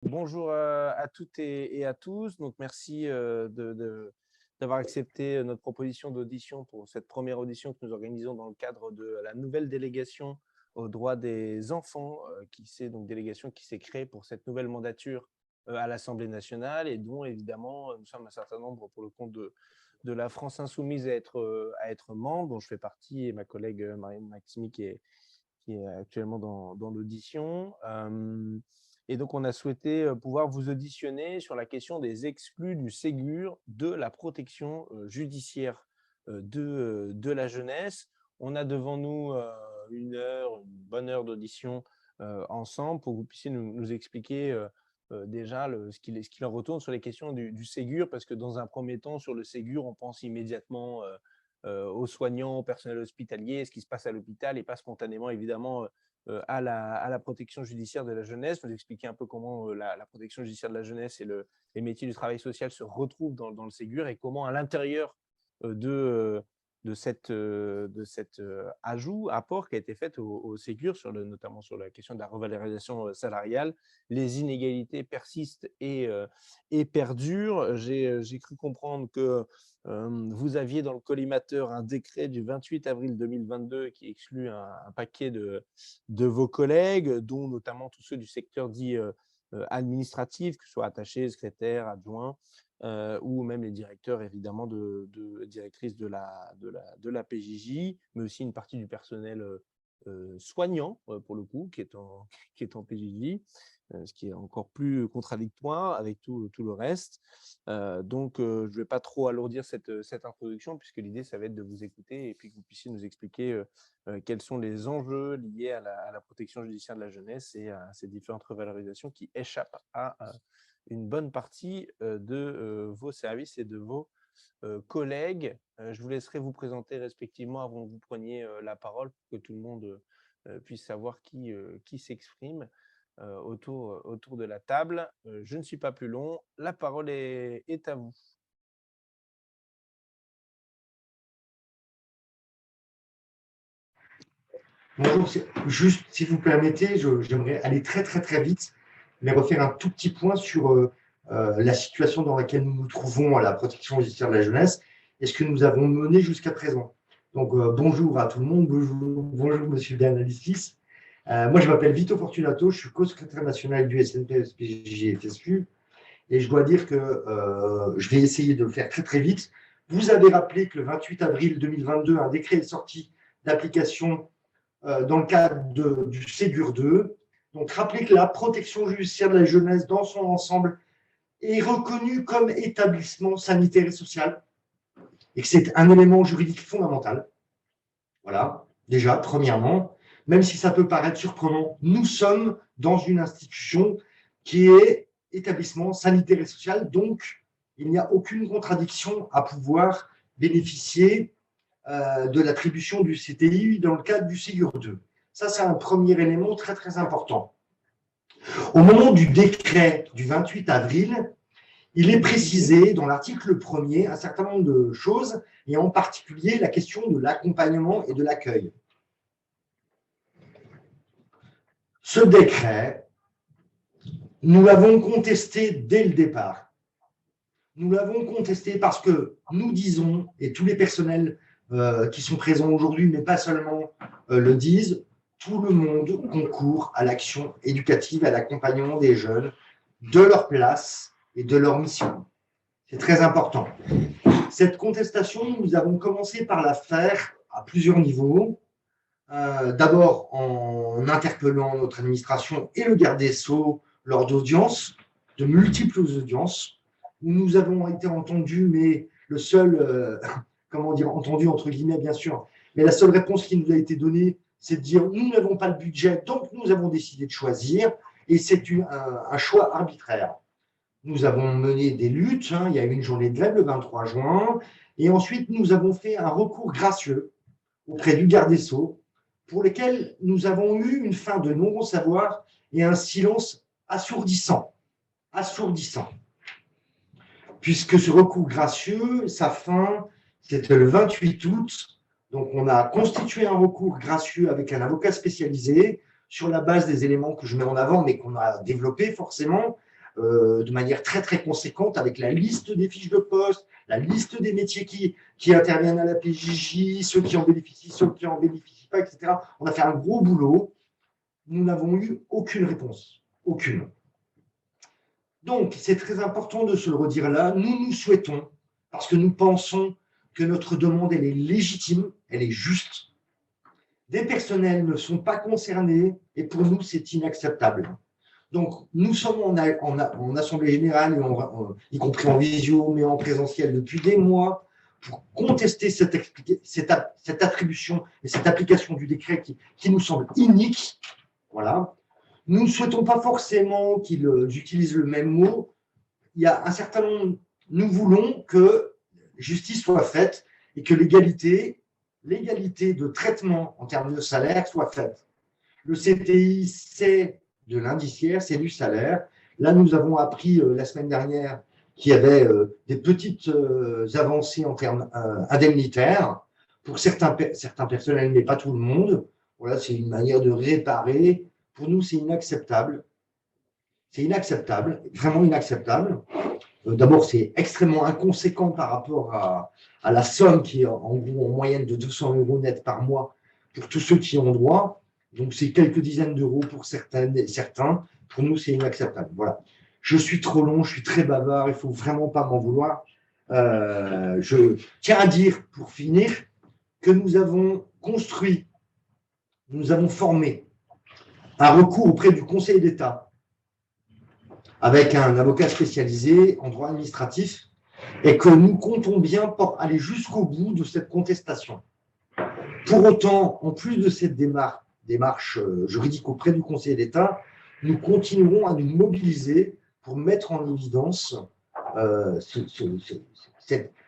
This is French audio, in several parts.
Bonjour à toutes et à tous. Donc, merci d'avoir accepté notre proposition d'audition pour cette première audition que nous organisons dans le cadre de la nouvelle délégation aux droits des enfants, donc délégation qui s'est créée pour cette nouvelle mandature à l'Assemblée nationale et dont évidemment nous sommes un certain nombre pour le compte de la France insoumise à être membre, dont je fais partie, et ma collègue Marianne Maximi qui est actuellement dans l'audition. Et donc, on a souhaité pouvoir vous auditionner sur la question des exclus du Ségur de la protection judiciaire de la jeunesse. On a devant nous une bonne heure d'audition ensemble pour que vous puissiez nous expliquer déjà ce qu'il en retourne sur les questions du Ségur, parce que dans un premier temps, sur le Ségur, on pense immédiatement aux soignants, au personnel hospitalier, ce qui se passe à l'hôpital et pas spontanément évidemment à la protection judiciaire de la jeunesse. Nous expliquer un peu comment la protection judiciaire de la jeunesse et les métiers du travail social se retrouvent dans le Ségur et comment à l'intérieur de cet apport qui a été fait au Ségur, notamment sur la question de la revalorisation salariale, les inégalités persistent et perdurent. J'ai cru comprendre que vous aviez dans le collimateur un décret du 28 avril 2022 qui exclut un paquet de vos collègues, dont notamment tous ceux du secteur dit administratif, que ce soit attachés, secrétaires, adjoints, ou même les directeurs évidemment directrices de la PJJ, mais aussi une partie du personnel soignant pour le coup qui est en PJJ, ce qui est encore plus contradictoire avec tout le reste. Donc, je ne vais pas trop alourdir cette introduction, puisque l'idée, ça va être de vous écouter et puis que vous puissiez nous expliquer quels sont les enjeux liés à la protection judiciaire de la jeunesse et à ces différentes revalorisations qui échappent à une bonne partie de vos services et de vos collègues. Je vous laisserai vous présenter respectivement avant que vous preniez la parole pour que tout le monde puisse savoir qui s'exprime autour de la table. Je ne suis pas plus long. La parole est à vous. Bonjour, juste si vous permettez, j'aimerais aller très très très vite, mais refaire un tout petit point sur la situation dans laquelle nous nous trouvons à la protection judiciaire de la jeunesse et ce que nous avons mené jusqu'à présent. Donc bonjour à tout le monde, bonjour Monsieur Bernalistis. Moi je m'appelle Vito Fortunato, je suis co-secrétaire national du SNP, SPJ FSU, et je dois dire que je vais essayer de le faire très très vite. Vous avez rappelé que le 28 avril 2022, un décret est sorti d'application dans le cadre du Ségur 2. Donc, rappelez que la protection judiciaire de la jeunesse dans son ensemble est reconnue comme établissement sanitaire et social et que c'est un élément juridique fondamental. Voilà, déjà, premièrement, même si ça peut paraître surprenant, nous sommes dans une institution qui est établissement sanitaire et social, donc il n'y a aucune contradiction à pouvoir bénéficier de l'attribution du CTI dans le cadre du Ségur 2. Ça, c'est un premier élément très, très important. Au moment du décret du 28 avril, il est précisé dans l'article 1er un certain nombre de choses, et en particulier la question de l'accompagnement et de l'accueil. Ce décret, nous l'avons contesté dès le départ. Nous l'avons contesté parce que nous disons, et tous les personnels qui sont présents aujourd'hui, mais pas seulement, le disent, tout le monde concourt à l'action éducative, à l'accompagnement des jeunes, de leur place et de leur mission. C'est très important. Cette contestation, nous avons commencé par la faire à plusieurs niveaux. D'abord en interpellant notre administration et le garde des Sceaux lors d'audiences, de multiples audiences, où nous avons été entendus, mais le seul, entendu entre guillemets bien sûr, mais la seule réponse qui nous a été donnée, c'est de dire nous n'avons pas le budget, donc nous avons décidé de choisir, et c'est un choix arbitraire. Nous avons mené des luttes, il y a eu une journée de grève le 23 juin, et ensuite nous avons fait un recours gracieux auprès du garde des Sceaux, pour lesquels nous avons eu une fin de non-recevoir et un silence assourdissant. Puisque ce recours gracieux, sa fin, c'était le 28 août. Donc, on a constitué un recours gracieux avec un avocat spécialisé sur la base des éléments que je mets en avant, mais qu'on a développés forcément, de manière très, très conséquente avec la liste des fiches de poste, la liste des métiers qui interviennent à la PJJ, ceux qui en bénéficient, ceux qui n'en bénéficient pas, etc. On a fait un gros boulot. Nous n'avons eu aucune réponse. Aucune. Donc, c'est très important de se le redire là. Nous souhaitons, parce que nous pensons que notre demande, elle est légitime, elle est juste. Des personnels ne sont pas concernés et pour nous, c'est inacceptable. Donc, nous sommes en assemblée générale, y compris en visio, mais en présentiel depuis des mois, pour contester cette attribution et cette application du décret qui nous semble inique. Voilà. Nous ne souhaitons pas forcément qu'ils utilisent le même mot. Il y a un certain nombre. Nous voulons que justice soit faite et que l'égalité de traitement en termes de salaire soit faite. Le CTI, c'est de l'indiciaire, c'est du salaire. Là, nous avons appris la semaine dernière qu'il y avait des petites avancées en termes indemnitaires pour certains personnels, mais pas tout le monde. Voilà, c'est une manière de réparer. Pour nous, c'est inacceptable. C'est inacceptable, vraiment inacceptable. D'abord, c'est extrêmement inconséquent par rapport à la somme qui est en gros en moyenne de 200 € net par mois pour tous ceux qui ont droit. Donc, c'est quelques dizaines d'euros pour certains. Pour nous, c'est inacceptable. Voilà. Je suis trop long, je suis très bavard, il ne faut vraiment pas m'en vouloir. Je tiens à dire, pour finir, que nous avons construit, nous avons formé un recours auprès du Conseil d'État avec un avocat spécialisé en droit administratif et que nous comptons bien aller jusqu'au bout de cette contestation. Pour autant, en plus de cette démarche juridique auprès du Conseil d'État, nous continuerons à nous mobiliser pour mettre en évidence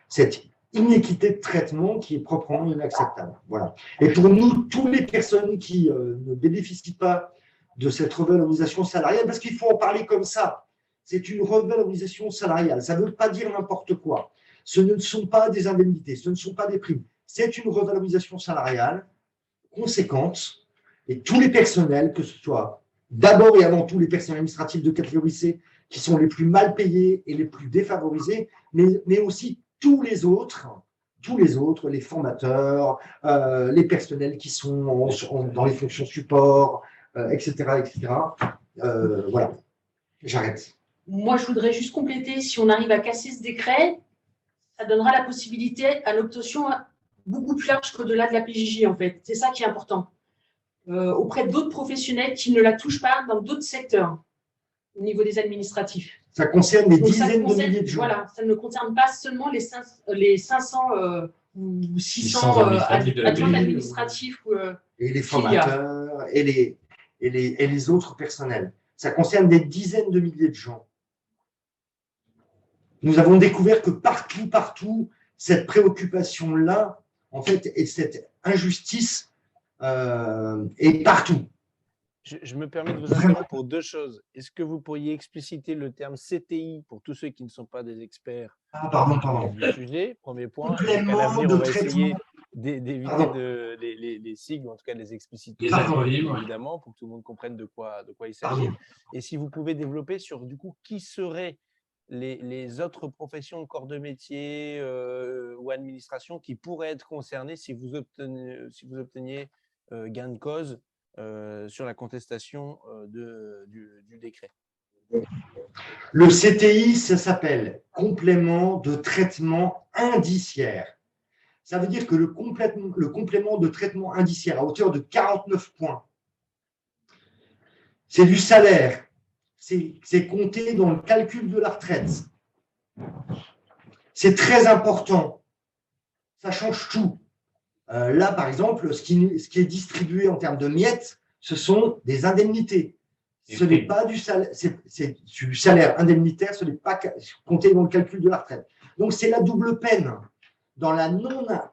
cette inéquité de traitement qui est proprement inacceptable. Voilà. Et pour nous, toutes les personnes qui ne bénéficient pas de cette revalorisation salariale, parce qu'il faut en parler comme ça, c'est une revalorisation salariale, ça ne veut pas dire n'importe quoi. Ce ne sont pas des indemnités, ce ne sont pas des primes, c'est une revalorisation salariale conséquente, et tous les personnels, que ce soit d'abord et avant tout les personnels administratifs de catégorie C, qui sont les plus mal payés et les plus défavorisés, mais aussi tous les autres, les formateurs, les personnels qui sont dans les fonctions support, etc. Voilà, j'arrête. Moi, je voudrais juste compléter, si on arrive à casser ce décret, ça donnera la possibilité à l'obtention beaucoup plus large qu'au-delà de la PJJ, en fait. C'est ça qui est important. Auprès d'autres professionnels qui ne la touchent pas dans d'autres secteurs, au niveau des administratifs. Ça concerne des dizaines de milliers de gens. Voilà, ça ne concerne pas seulement les 500 ou 600 adjoints administratifs. Et les formateurs et les autres personnels. Ça concerne des dizaines de milliers de gens. Nous avons découvert que partout, cette préoccupation-là, en fait, et cette injustice est partout. Je me permets de vous interrompre pour deux choses. Est-ce que vous pourriez expliciter le terme CTI pour tous ceux qui ne sont pas des experts du sujet? Premier point. À l'avenir, on va essayer d'éviter les sigles, ou en tout cas de les expliciter, évidemment, pour que tout le monde comprenne de quoi il s'agit. Et si vous pouvez développer sur, du coup, qui seraient les autres professions, corps de métier ou administration qui pourraient être concernées si vous obteniez gain de cause sur la contestation du décret. Le CTI, ça s'appelle complément de traitement indiciaire. Ça veut dire que le complément de traitement indiciaire à hauteur de 49 points, c'est du salaire. C'est compté dans le calcul de la retraite. C'est très important. Ça change tout. Là, par exemple, ce qui est distribué en termes de miettes, ce sont des indemnités. Ce n'est pas du salaire, c'est du salaire indemnitaire, ce n'est pas compté dans le calcul de la retraite. Donc, c'est la double peine. Dans la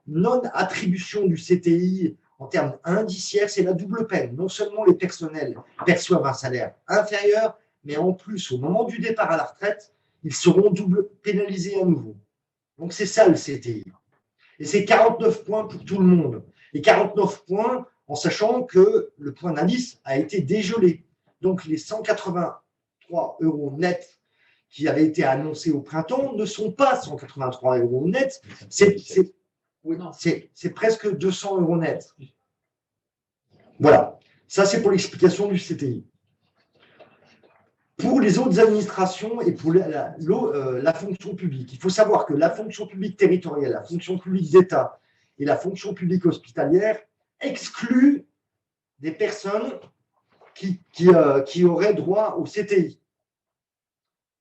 non-attribution du CTI en termes indiciaires, c'est la double peine. Non seulement les personnels perçoivent un salaire inférieur, mais en plus, au moment du départ à la retraite, ils seront double pénalisés à nouveau. Donc, c'est ça le CTI. Et c'est 49 points pour tout le monde. Et 49 points en sachant que le point d'indice a été dégelé. Donc, les 183 € nets qui avaient été annoncés au printemps ne sont pas 183 € net, c'est presque 200 € net. Voilà, ça c'est pour l'explication du CTI. Pour les autres administrations et pour la fonction publique, il faut savoir que la fonction publique territoriale, la fonction publique d'État et la fonction publique hospitalière excluent des personnes qui auraient droit au CTI.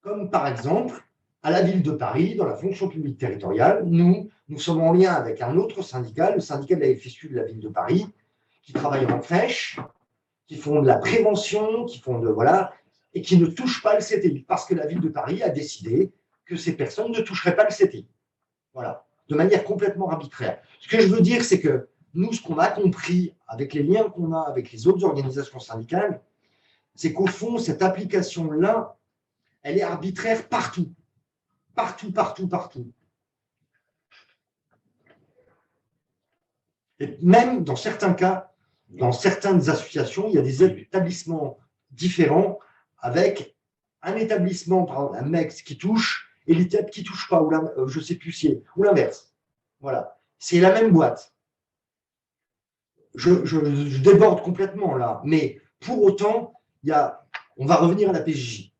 Comme par exemple, à la ville de Paris, dans la fonction publique territoriale, nous sommes en lien avec un autre syndicat, le syndicat de la FSU de la ville de Paris, qui travaille en crèche, qui font de la prévention, qui font voilà, et qui ne touchent pas le CTI, parce que la ville de Paris a décidé que ces personnes ne toucheraient pas le CTI. Voilà, de manière complètement arbitraire. Ce que je veux dire, c'est que nous, ce qu'on a compris avec les liens qu'on a avec les autres organisations syndicales, c'est qu'au fond, cette application-là, elle est arbitraire partout. Partout, partout, partout. Et même dans certains cas, dans certaines associations, il y a des établissements différents avec un établissement, par exemple, un MEX qui touche et l'ITEP qui ne touche pas, ou je ne sais plus si c'est, ou l'inverse. Voilà. C'est la même boîte. Je déborde complètement là, mais pour autant, on va revenir à la PJJ.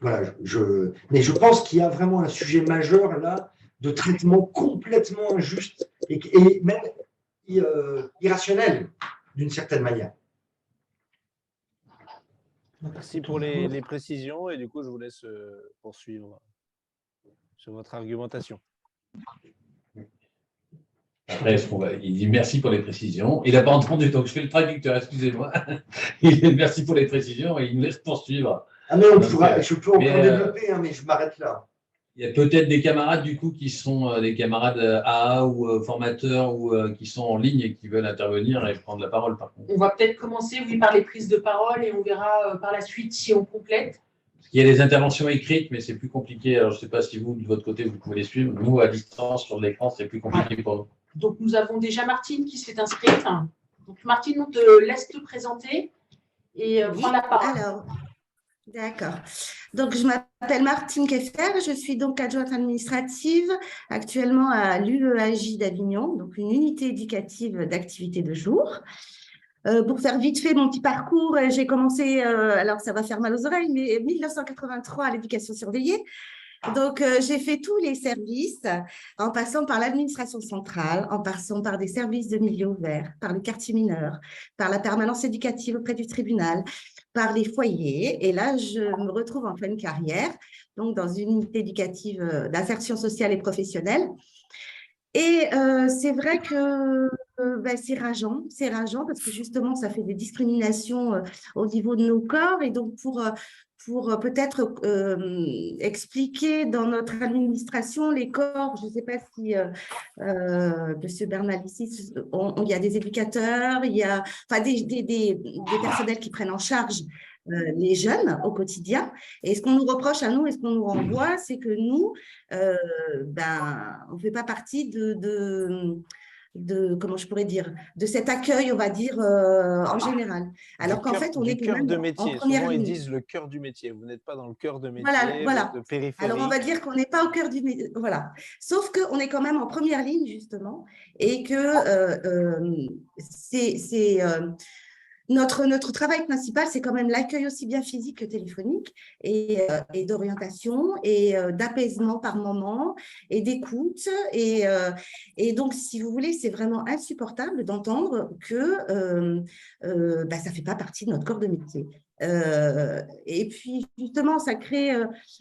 Voilà, mais je pense qu'il y a vraiment un sujet majeur là de traitement complètement injuste et même irrationnel d'une certaine manière. Merci pour les précisions et du coup, je vous laisse poursuivre sur votre argumentation. Il dit merci pour les précisions. Il n'a pas entendu, donc je fais le traducteur, excusez-moi. Il dit merci pour les précisions et il me laisse poursuivre. Ah mais je peux encore développer, mais je m'arrête là. Il y a peut-être des camarades du coup qui sont des camarades AA ou formateurs ou qui sont en ligne et qui veulent intervenir et prendre la parole par contre. On va peut-être commencer, oui, par les prises de parole et on verra par la suite si on complète. Il y a des interventions écrites, mais c'est plus compliqué. Alors, je ne sais pas si vous, de votre côté, vous pouvez les suivre. Nous, à distance, sur l'écran, c'est plus compliqué pour nous. Donc, nous avons déjà Martine qui s'est inscrite. Donc, Martine, on te laisse te présenter et prendre la parole. Alors, d'accord. Donc, je m'appelle Martine Keffer. Je suis donc adjointe administrative actuellement à l'UEAJ d'Avignon, donc une unité éducative d'activité de jour. Pour faire vite fait mon petit parcours, j'ai commencé, alors ça va faire mal aux oreilles, mais 1983 à l'éducation surveillée. Donc, j'ai fait tous les services en passant par l'administration centrale, en passant par des services de milieu ouvert, par le quartier mineur, par la permanence éducative auprès du tribunal, par les foyers. Et là, je me retrouve en pleine carrière, donc dans une unité éducative d'insertion sociale et professionnelle. Et c'est vrai que c'est rageant parce que justement, ça fait des discriminations au niveau de nos corps. Et donc, pour peut-être expliquer dans notre administration les corps, je ne sais pas si M. Bernal ici, il y a des éducateurs, il y a des personnels qui prennent en charge les jeunes au quotidien. Et ce qu'on nous reproche à nous et ce qu'on nous renvoie, c'est que nous, on ne fait pas partie comment je pourrais dire, de cet accueil, on va dire, en général. Alors qu'en fait, on est quand même en première ligne. Ils disent le cœur du métier. Vous n'êtes pas dans le cœur de métier, voilà. de périphérique. Alors, on va dire qu'on n'est pas au cœur du métier. Voilà. Sauf qu'on est quand même en première ligne, justement, et que notre travail principal, c'est quand même l'accueil aussi bien physique que téléphonique et d'orientation et d'apaisement par moment et d'écoute. Et donc, si vous voulez, c'est vraiment insupportable d'entendre que ça ne fait pas partie de notre corps de métier. Et puis, justement, ça crée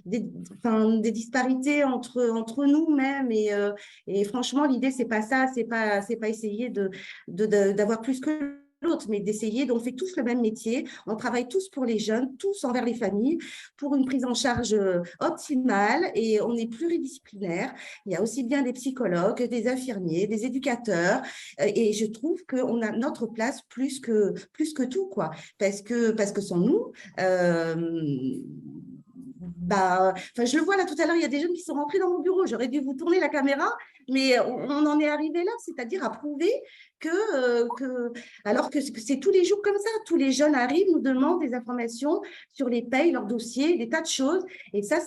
des disparités entre nous-mêmes. Et franchement, l'idée, ce n'est pas ça. Ce n'est pas essayer d'avoir plus que l'autre, mais d'essayer, on fait tous le même métier, on travaille tous pour les jeunes, tous envers les familles, pour une prise en charge optimale et on est pluridisciplinaire. Il y a aussi bien des psychologues, des infirmiers, des éducateurs et je trouve qu'on a notre place plus que tout, quoi, parce que sans nous, enfin, je le vois là tout à l'heure, il y a des jeunes qui sont rentrés dans mon bureau. J'aurais dû vous tourner la caméra, mais on en est arrivé là, c'est-à-dire à prouver alors que c'est tous les jours comme ça. Tous les jeunes arrivent, nous demandent des informations sur les payes, leurs dossiers, des tas de choses. Et ça,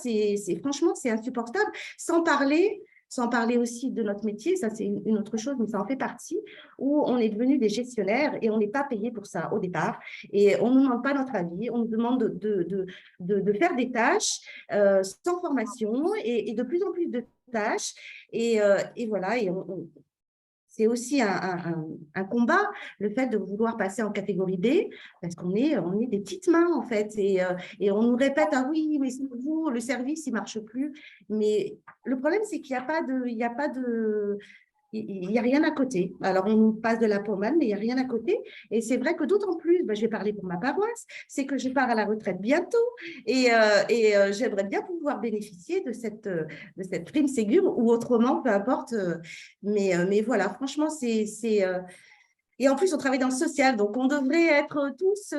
franchement, c'est insupportable. Sans parler aussi de notre métier, ça c'est une autre chose, mais ça en fait partie, où on est devenu des gestionnaires et on n'est pas payé pour ça au départ. Et on ne nous demande pas notre avis, on nous demande de faire des tâches sans formation et de plus en plus de tâches. Et voilà, c'est aussi un combat, le fait de vouloir passer en catégorie B, parce on est des petites mains, en fait. Et on nous répète, ah oui, mais c'est vous, le service, il ne marche plus. Mais le problème, c'est qu'il n'y a pas de, il n'y a rien à côté. Alors, on nous passe de la pommade, mais il n'y a rien à côté. Et c'est vrai que d'autant plus, je vais parler pour ma paroisse, c'est que je pars à la retraite bientôt et j'aimerais bien pouvoir bénéficier de cette prime Ségur ou autrement, peu importe. Mais voilà, franchement, et en plus, on travaille dans le social, donc on devrait être tous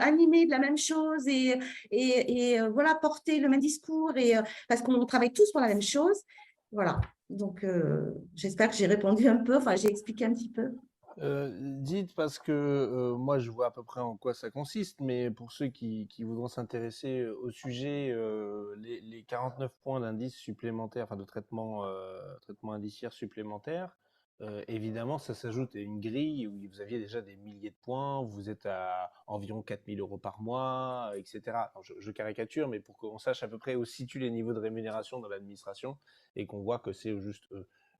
animés de la même chose et voilà, porter le même discours parce qu'on travaille tous pour la même chose. Voilà. Donc, j'espère que j'ai répondu un peu, enfin, j'ai expliqué un petit peu. Dites parce que moi je vois à peu près en quoi ça consiste, mais pour ceux qui voudront s'intéresser au sujet, les 49 points d'indice supplémentaires, enfin de traitement indiciaire supplémentaire, évidemment ça s'ajoute à une grille où vous aviez déjà des milliers de points, vous êtes à environ 4 000 € par mois, etc. Alors, je caricature, mais pour qu'on sache à peu près où se situent les niveaux de rémunération dans l'administration et qu'on voit que c'est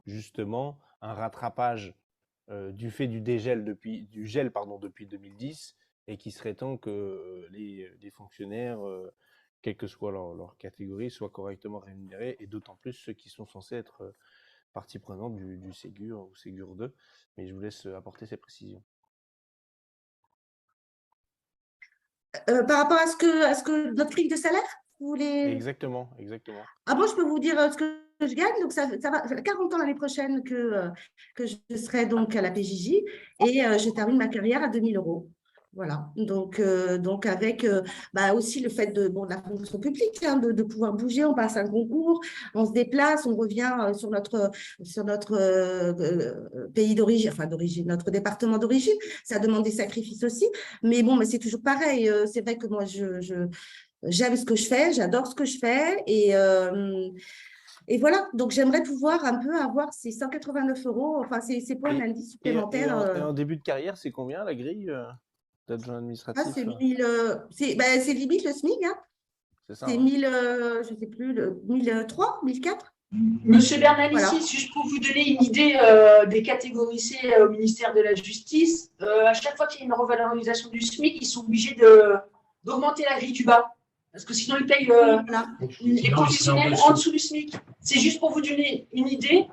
justement un rattrapage du fait du gel depuis 2010 et qu'il serait temps que les fonctionnaires, quelle que soit leur catégorie, soient correctement rémunérés et d'autant plus ceux qui sont censés être partie prenante du Ségur ou Ségur 2. Mais je vous laisse apporter ces précisions. Par rapport à ce que notre grille de salaire, vous voulez… Exactement, exactement. Ah bon, je peux vous dire ce que je gagne. Donc, ça va 40 ans l'année prochaine que je serai donc à la PJJ et je termine ma carrière à 2 000 €. Voilà. Donc avec aussi le fait de la fonction publique, hein, de pouvoir bouger, on passe un concours, on se déplace, on revient sur notre pays d'origine, enfin d'origine, notre département d'origine. Ça demande des sacrifices aussi. Mais bon, mais c'est toujours pareil. C'est vrai que moi, j'aime ce que je fais, j'adore ce que je fais et voilà, donc j'aimerais pouvoir un peu avoir ces 189 €, enfin ces points d'indice supplémentaires. Et en début de carrière, c'est combien la grille d'adjoint administratif? C'est c'est limite le SMIC, hein. C'est ça, C'est hein. 1000, je ne sais plus, 1003, 1004. Monsieur Bernalicis, Voilà. juste pour vous donner une idée des catégories C au ministère de la Justice, à chaque fois qu'il y a une revalorisation du SMIC, ils sont obligés d'augmenter la grille du bas. Parce que sinon, ils payent les professionnels en dessous du SMIC. C'est juste pour vous donner une idée.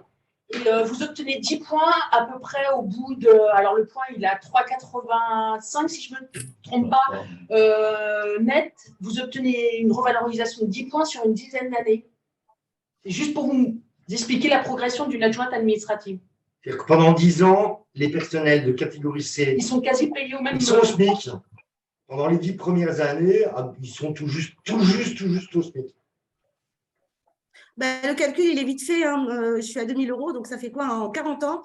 Et vous obtenez 10 points à peu près au bout de… Alors, le point, il est à 3,85, si je ne me trompe pas, net. Vous obtenez une revalorisation de 10 points sur une dizaine d'années. C'est juste pour vous expliquer la progression d'une adjointe administrative. C'est-à-dire que pendant 10 ans, les personnels de catégorie C, ils sont quasi payés au même ils sont au SMIC. Pendant les 10 premières années, ils sont tout juste au SMIC. Le calcul, il est vite fait, hein. Je suis à 2 000 €, donc ça fait quoi en 40 ans?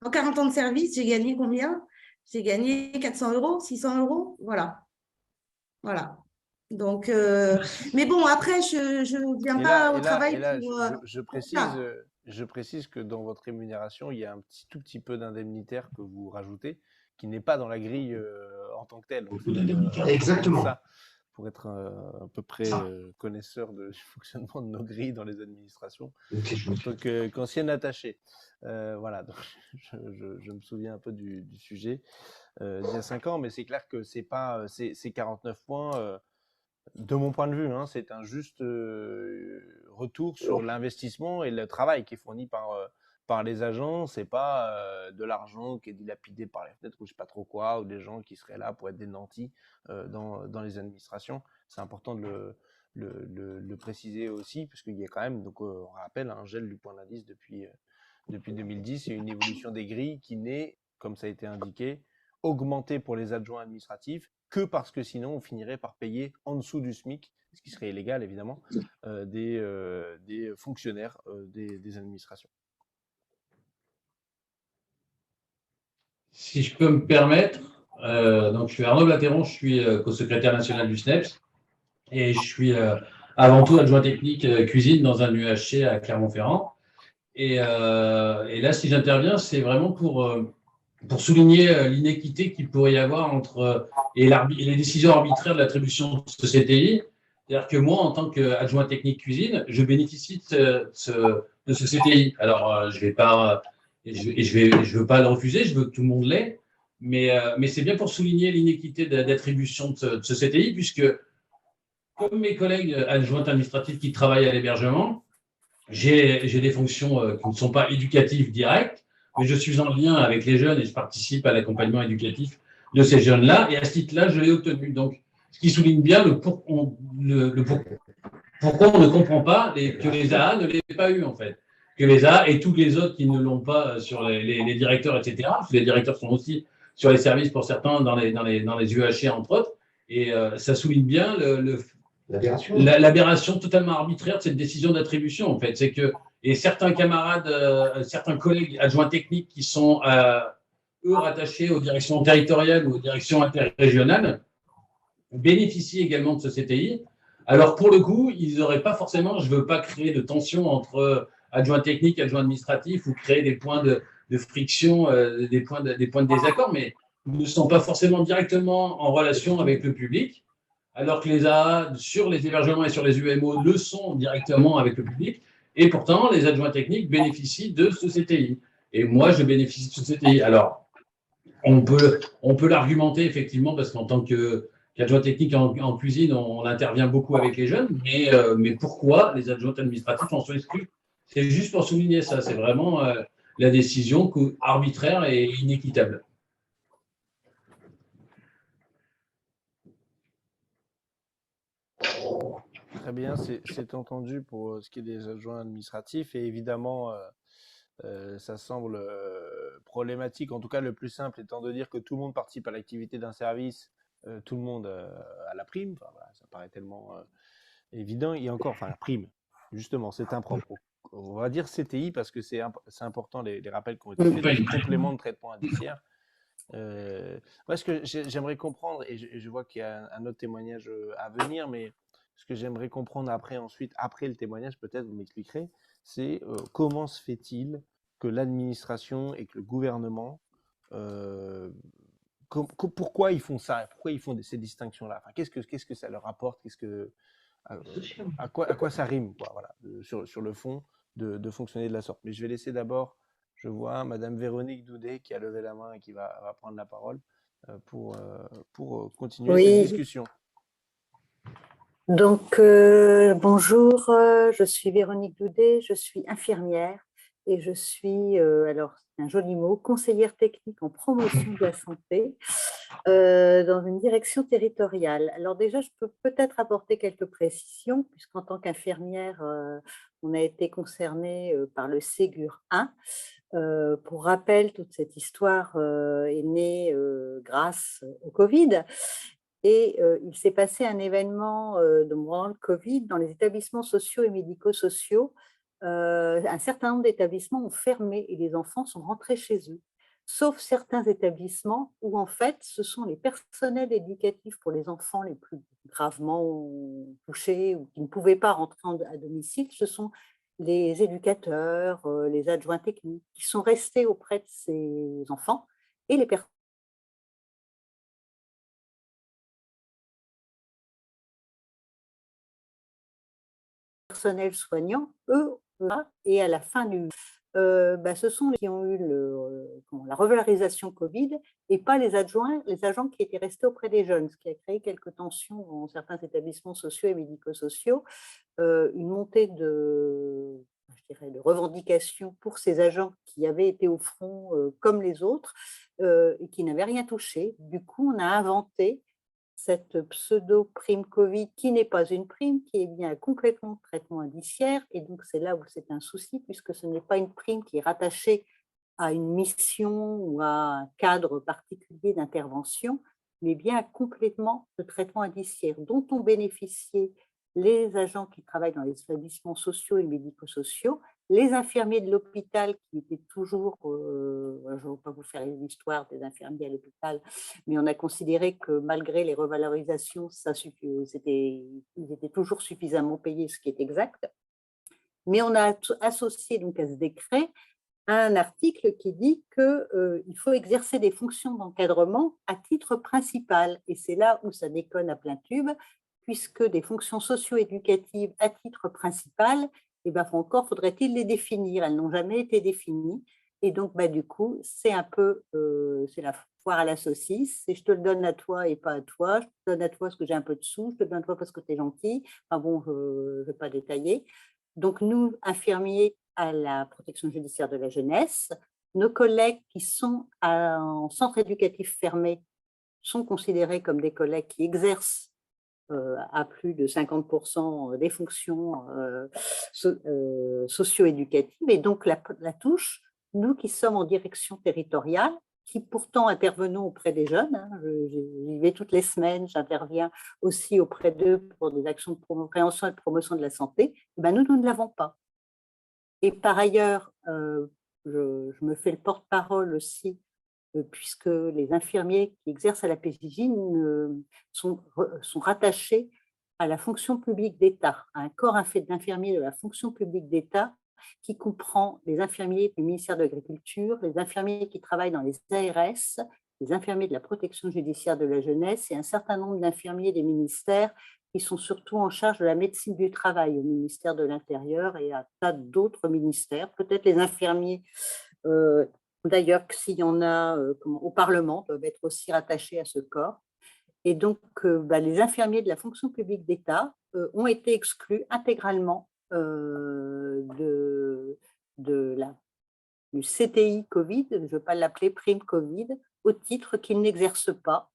En 40 ans de service, j'ai gagné combien? J'ai gagné 400 €, 600 €, voilà. Voilà. Donc, mais bon, après, je ne viens pas au travail pour… je précise que dans votre rémunération, il y a un tout petit peu d'indemnitaire que vous rajoutez, qui n'est pas dans la grille en tant que telle. Exactement. Ça, pour être à peu près connaisseur du fonctionnement de nos grilles dans les administrations, en tant qu'ancien attaché. Voilà, donc je me souviens un peu du sujet d'il y a 5 ans, mais c'est clair que c'est pas ces 49 points. De mon point de vue, hein, c'est un juste retour sur l'investissement et le travail qui est fourni par les agents. C'est pas de l'argent qui est dilapidé par les fenêtres ou je sais pas trop quoi, ou des gens qui seraient là pour être des nantis dans les administrations. C'est important de le préciser aussi, parce qu'il y a quand même, donc on rappelle, un gel du point d'indice depuis 2010 et une évolution des grilles qui n'est, comme ça a été indiqué, augmentée pour les adjoints administratifs que parce que sinon on finirait par payer en dessous du SMIC, ce qui serait illégal évidemment, des fonctionnaires des administrations. Si je peux me permettre, donc je suis Arnaud Blateron, je suis co-secrétaire national du SNEPS et je suis avant tout adjoint technique cuisine dans un UHC à Clermont-Ferrand. Et là, si j'interviens, c'est vraiment pour souligner l'inéquité qu'il pourrait y avoir entre et les décisions arbitraires de l'attribution de ce CTI. C'est-à-dire que moi, en tant qu'adjoint technique cuisine, je bénéficie de ce CTI. Alors, je vais pas, je veux pas le refuser, je veux que tout le monde l'ait, mais c'est bien pour souligner l'inéquité d'attribution de ce CTI, puisque comme mes collègues adjoints administratifs qui travaillent à l'hébergement, j'ai des fonctions qui ne sont pas éducatives directes, mais je suis en lien avec les jeunes et je participe à l'accompagnement éducatif de ces jeunes-là. Et à ce titre-là, je l'ai obtenu. Donc, ce qui souligne bien pourquoi on ne comprend pas que les AA ne l'aient pas eu, en fait. Que les AA et tous les autres qui ne l'ont pas sur les directeurs, etc. Parce que les directeurs sont aussi sur les services pour certains dans les UHC, entre autres. Et ça souligne bien l'aberration totalement arbitraire de cette décision d'attribution, en fait. C'est que, et certains camarades, certains collègues adjoints techniques qui sont, eux, rattachés aux directions territoriales ou aux directions interrégionales, bénéficient également de ce CTI. Alors, pour le coup, ils n'auraient pas forcément, je ne veux pas créer de tension entre adjoints techniques, adjoints administratifs ou créer des points de friction, des points de désaccord, mais ils ne sont pas forcément directement en relation avec le public, alors que les AA sur les hébergements et sur les UMO le sont directement avec le public, et pourtant les adjoints techniques bénéficient de ce CTI. Et moi, je bénéficie de ce CTI. Alors, on peut l'argumenter effectivement, parce qu'en tant qu'adjoint technique en cuisine, on intervient beaucoup avec les jeunes, mais pourquoi les adjoints administratifs en sont exclus? C'est juste pour souligner ça, c'est vraiment la décision arbitraire et inéquitable. Très bien, c'est entendu pour ce qui est des adjoints administratifs et évidemment, ça semble problématique. En tout cas, le plus simple étant de dire que tout le monde participe à l'activité d'un service, tout le monde a la prime. Enfin, voilà, ça paraît tellement évident. Il y a encore, enfin, la prime, justement, c'est impropre. On va dire CTI parce que c'est important les rappels qui ont été faits, les compléments de traitement indiciaire. Moi, ce que j'aimerais comprendre, et je vois qu'il y a un autre témoignage à venir, mais ce que j'aimerais comprendre après le témoignage, peut-être vous m'expliquerez, c'est comment se fait-il que l'administration et que le gouvernement, pourquoi ils font ça, pourquoi ils font ces distinctions-là, enfin, qu'est-ce que ça leur apporte, à quoi ça rime, quoi, voilà, sur le fond de fonctionner de la sorte. Mais je vais laisser d'abord, je vois Madame Véronique Doudet qui a levé la main et qui va prendre la parole pour continuer cette discussion. Donc, bonjour, je suis Véronique Doudet, je suis infirmière et je suis, alors c'est un joli mot, conseillère technique en promotion de la santé dans une direction territoriale. Alors déjà, je peux peut-être apporter quelques précisions, puisqu'en tant qu'infirmière, on a été concerné par le Ségur 1. Pour rappel, toute cette histoire est née grâce au Covid. Et il s'est passé un événement durant le Covid dans les établissements sociaux et médico-sociaux. Un certain nombre d'établissements ont fermé et les enfants sont rentrés chez eux, sauf certains établissements où en fait ce sont les personnels éducatifs pour les enfants les plus gravement touchés ou qui ne pouvaient pas rentrer à domicile. Ce sont les éducateurs, les adjoints techniques qui sont restés auprès de ces enfants et les personnels soignants, eux, et à la fin ce sont les qui ont eu la revalorisation Covid et pas les agents qui étaient restés auprès des jeunes, ce qui a créé quelques tensions dans certains établissements sociaux et médico-sociaux, une montée de revendications pour ces agents qui avaient été au front comme les autres et qui n'avaient rien touché. Du coup, on a inventé cette pseudo-prime Covid qui n'est pas une prime, qui est bien complètement traitement indiciaire. Et donc, c'est là où c'est un souci, puisque ce n'est pas une prime qui est rattachée à une mission ou à un cadre particulier d'intervention, mais bien un complément de traitement indiciaire dont ont bénéficié les agents qui travaillent dans les établissements sociaux et médico-sociaux, les infirmiers de l'hôpital qui étaient toujours, je ne vais pas vous faire l'histoire des infirmiers à l'hôpital, mais on a considéré que malgré les revalorisations, ils étaient toujours suffisamment payés, ce qui est exact. Mais on a associé donc à ce décret un article qui dit qu'il faut exercer des fonctions d'encadrement à titre principal. Et c'est là où ça déconne à plein tube, puisque des fonctions socio-éducatives à titre principal, eh ben, encore faudrait-il les définir. Elles n'ont jamais été définies. Et donc, du coup, c'est un peu c'est la foire à la saucisse. Et je te le donne à toi et pas à toi. Je te donne à toi parce que j'ai un peu de sous. Je te donne à toi parce que tu es gentil. Enfin bon, je ne vais pas détailler. Donc, nous, infirmiers à la protection judiciaire de la jeunesse, nos collègues qui sont en centre éducatif fermé sont considérés comme des collègues qui exercent à plus de 50% des fonctions socio-éducatives. Et donc, la touche, nous qui sommes en direction territoriale, qui pourtant intervenons auprès des jeunes, hein, j'y vais toutes les semaines, j'interviens aussi auprès d'eux pour des actions de prévention et de promotion de la santé, ben nous ne l'avons pas. Et par ailleurs, je me fais le porte-parole aussi, puisque les infirmiers qui exercent à la PJJ sont rattachés à la fonction publique d'État, à un corps d'infirmiers de la fonction publique d'État qui comprend les infirmiers du ministère de l'Agriculture, les infirmiers qui travaillent dans les ARS, les infirmiers de la protection judiciaire de la jeunesse et un certain nombre d'infirmiers des ministères qui sont surtout en charge de la médecine du travail au ministère de l'Intérieur et à un tas d'autres ministères, peut-être les infirmiers, d'ailleurs, s'il y en a au Parlement, doivent être aussi rattachés à ce corps. Et donc, les infirmiers de la fonction publique d'État ont été exclus intégralement du CTI Covid, je ne veux pas l'appeler prime Covid, au titre qu'ils n'exercent pas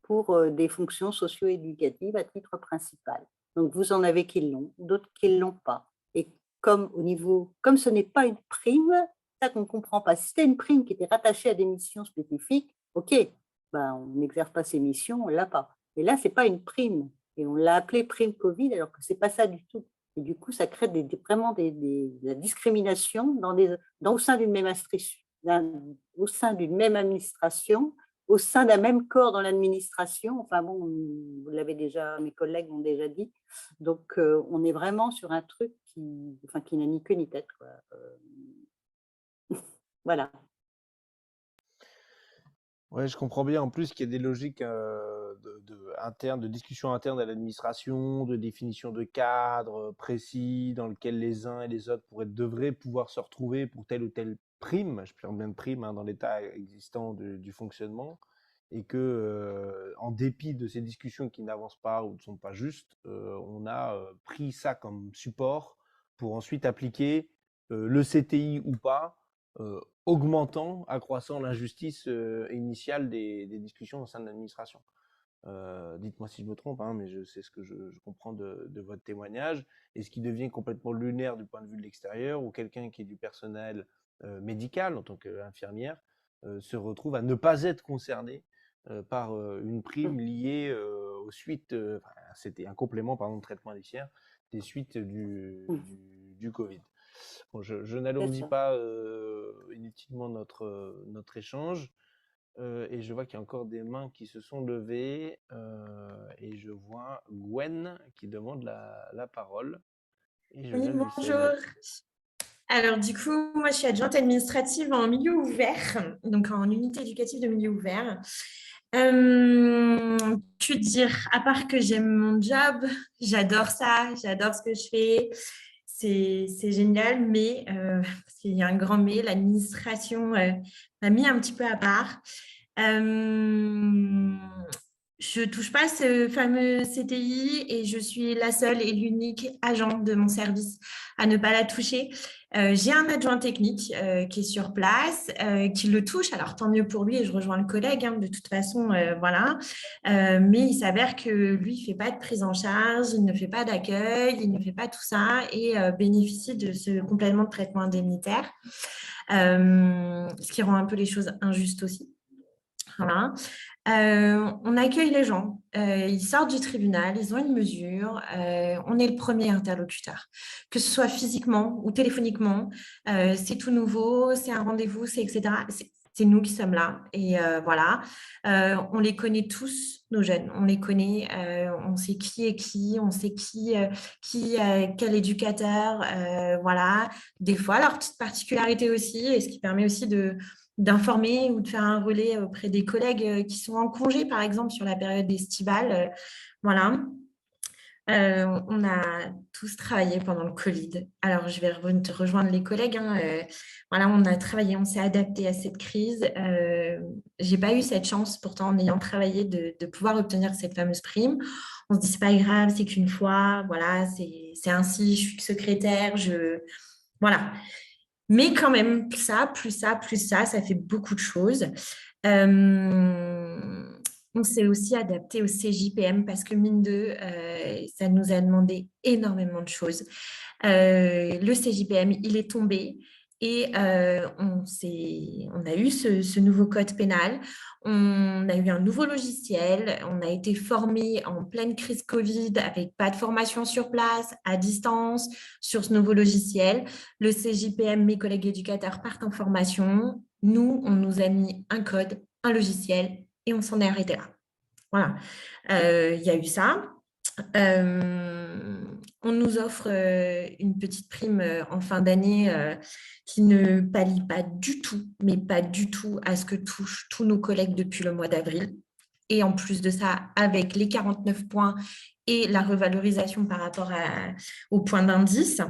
pour des fonctions socio-éducatives à titre principal. Donc, vous en avez qui l'ont, d'autres qui ne l'ont pas. Et comme ce n'est pas une prime, c'est ça qu'on ne comprend pas. Si c'était une prime qui était rattachée à des missions spécifiques, ok, on n'exerce pas ces missions, on ne l'a pas. Et là, ce n'est pas une prime. Et on l'a appelée prime Covid, alors que ce n'est pas ça du tout. Et du coup, ça crée vraiment de la discrimination au sein d'une même administration, au sein d'un même corps dans l'administration. Enfin bon, vous l'avez déjà, mes collègues l'ont déjà dit. Donc, on est vraiment sur un truc qui n'a ni queue ni tête, quoi. Voilà. Oui, je comprends bien. En plus, qu'il y a des logiques de discussion interne à l'administration, de définition de cadres précis dans lequel les uns et les autres devraient pouvoir se retrouver pour telle ou telle prime, je parle bien de prime dans l'état existant du fonctionnement, et que, en dépit de ces discussions qui n'avancent pas ou ne sont pas justes, on a pris ça comme support pour ensuite appliquer le CTI ou pas, accroissant l'injustice initiale des discussions au sein de l'administration. Dites-moi si je me trompe, mais c'est ce que je comprends de votre témoignage. Et ce qui devient complètement lunaire du point de vue de l'extérieur, où quelqu'un qui est du personnel médical, en tant qu'infirmière, se retrouve à ne pas être concerné par une prime liée aux suites, c'était un complément de traitement indiciaire des suites du Covid. Bon, je n'alourdis pas inutilement notre échange, et je vois qu'il y a encore des mains qui se sont levées, et je vois Gwen qui demande la parole. Et Oui, bonjour. Alors du coup, moi je suis adjointe administrative en milieu ouvert, donc en unité éducative de milieu ouvert. Que dire, à part que j'aime mon job, j'adore ça, j'adore ce que je fais. C'est génial, mais parce qu'il y a un grand mais, l'administration m'a mis un petit peu à part. Je ne touche pas ce fameux CTI et je suis la seule et l'unique agent de mon service à ne pas la toucher. J'ai un adjoint technique qui est sur place, qui le touche. Alors, tant mieux pour lui et je rejoins le collègue. De toute façon, voilà. Mais il s'avère que lui, il ne fait pas de prise en charge, il ne fait pas d'accueil, il ne fait pas tout ça et bénéficie de ce complément de traitement indemnitaire, ce qui rend un peu les choses injustes aussi. Voilà. On accueille les gens. Ils sortent du tribunal, ils ont une mesure. On est le premier interlocuteur, que ce soit physiquement ou téléphoniquement. C'est tout nouveau, c'est un rendez-vous, c'est etc. C'est nous qui sommes là. Et voilà, on les connaît tous, nos jeunes. On les connaît, on sait qui est qui, on sait quel éducateur. Voilà, des fois, leur petite particularité aussi, et ce qui permet aussi d'informer ou de faire un relais auprès des collègues qui sont en congé, par exemple, sur la période estivale. Voilà. On a tous travaillé pendant le Covid. Alors, je vais rejoindre les collègues. Voilà, on a travaillé, on s'est adapté à cette crise. J'ai pas eu cette chance, pourtant, en ayant travaillé, de pouvoir obtenir cette fameuse prime. On se dit, c'est pas grave, c'est qu'une fois. Voilà, c'est ainsi, je suis que secrétaire. Voilà. Mais quand même, ça fait beaucoup de choses. On s'est aussi adapté au CJPM parce que mine de, ça nous a demandé énormément de choses. Le CJPM, il est tombé et on a eu ce nouveau code pénal. On a eu un nouveau logiciel. On a été formé en pleine crise Covid avec pas de formation sur place, à distance, sur ce nouveau logiciel. Le CJPM, mes collègues éducateurs partent en formation. Nous, on nous a mis un code, un logiciel et on s'en est arrêté là. Voilà. Il y a eu ça. On nous offre une petite prime en fin d'année qui ne pallie pas du tout, mais pas du tout à ce que touchent tous nos collègues depuis le mois d'avril. Et en plus de ça, avec les 49 points et la revalorisation par rapport au point d'indice.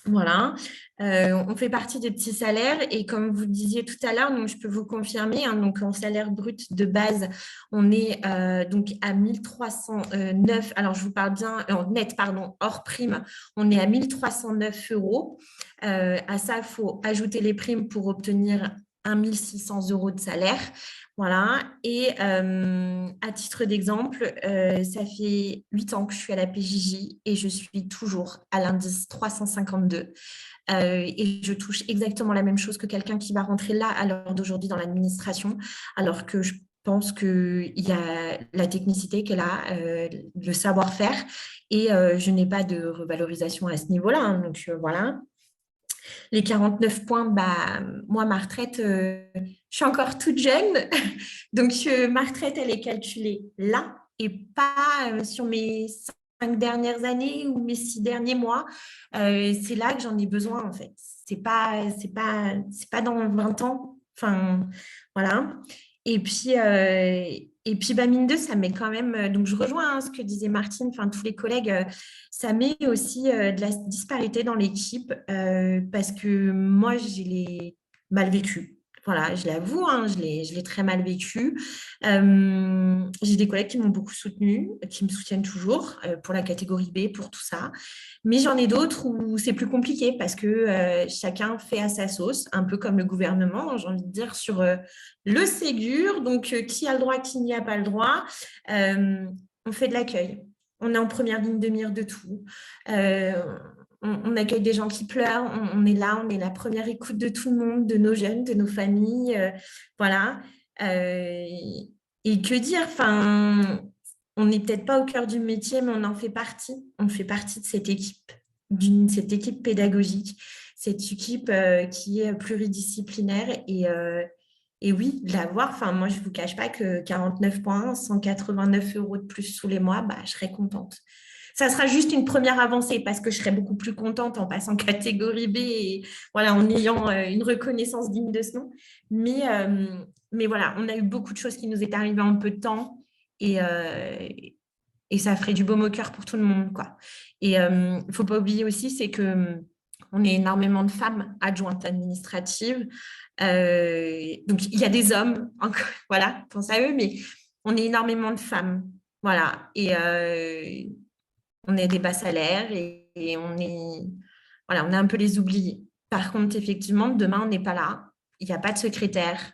Voilà, on fait partie des petits salaires et comme vous le disiez tout à l'heure, donc je peux vous confirmer, donc en salaire brut de base, on est donc à 1309, alors je vous parle bien en net, pardon, hors prime, on est à 1309 euros. À ça, il faut ajouter les primes pour obtenir 1600 euros de salaire. Voilà, et à titre d'exemple, ça fait 8 ans que je suis à la PJJ et je suis toujours à l'indice 352 et je touche exactement la même chose que quelqu'un qui va rentrer là à l'heure d'aujourd'hui dans l'administration, alors que je pense qu'il y a la technicité qui est là, le savoir-faire et je n'ai pas de revalorisation à ce niveau-là. Donc voilà. Les 49 points, moi, ma retraite, je suis encore toute jeune. Donc, ma retraite, elle est calculée là et pas sur mes 5 dernières années ou mes 6 derniers mois. C'est là que j'en ai besoin, en fait. C'est pas dans 20 ans. Enfin, voilà. Et puis, mine de, ça met quand même. Donc, je rejoins ce que disait Martine, enfin, tous les collègues. Ça met aussi de la disparité dans l'équipe parce que moi, je l'ai mal vécu. Voilà, je l'avoue, je l'ai très mal vécu. J'ai des collègues qui m'ont beaucoup soutenue, qui me soutiennent toujours pour la catégorie B, pour tout ça. Mais j'en ai d'autres où c'est plus compliqué parce que chacun fait à sa sauce, un peu comme le gouvernement, j'ai envie de dire, sur le Ségur. Donc, qui a le droit, qui n'y a pas le droit. On fait de l'accueil. On est en première ligne de mire de tout. On accueille des gens qui pleurent. On est là, on est la première écoute de tout le monde, de nos jeunes, de nos familles. Voilà. Et que dire, enfin, on n'est peut-être pas au cœur du métier, mais on en fait partie. On fait partie de cette équipe, cette équipe pédagogique, cette équipe qui est pluridisciplinaire et oui, de l'avoir, enfin, moi, je ne vous cache pas que 49 points, 189 euros de plus tous les mois, je serais contente. Ça sera juste une première avancée parce que je serais beaucoup plus contente en passant catégorie B et voilà, en ayant une reconnaissance digne de ce nom. Mais voilà, on a eu beaucoup de choses qui nous est arrivées en peu de temps et ça ferait du baume au cœur pour tout le monde, quoi. Et il ne faut pas oublier aussi, c'est que on est énormément de femmes adjointes administratives. Donc, il y a des hommes, encore, voilà, pense à eux, mais on est énormément de femmes. Voilà. Et on est des bas salaires et on est un peu les oubliés. Par contre, effectivement, demain, on n'est pas là. Il n'y a pas de secrétaire.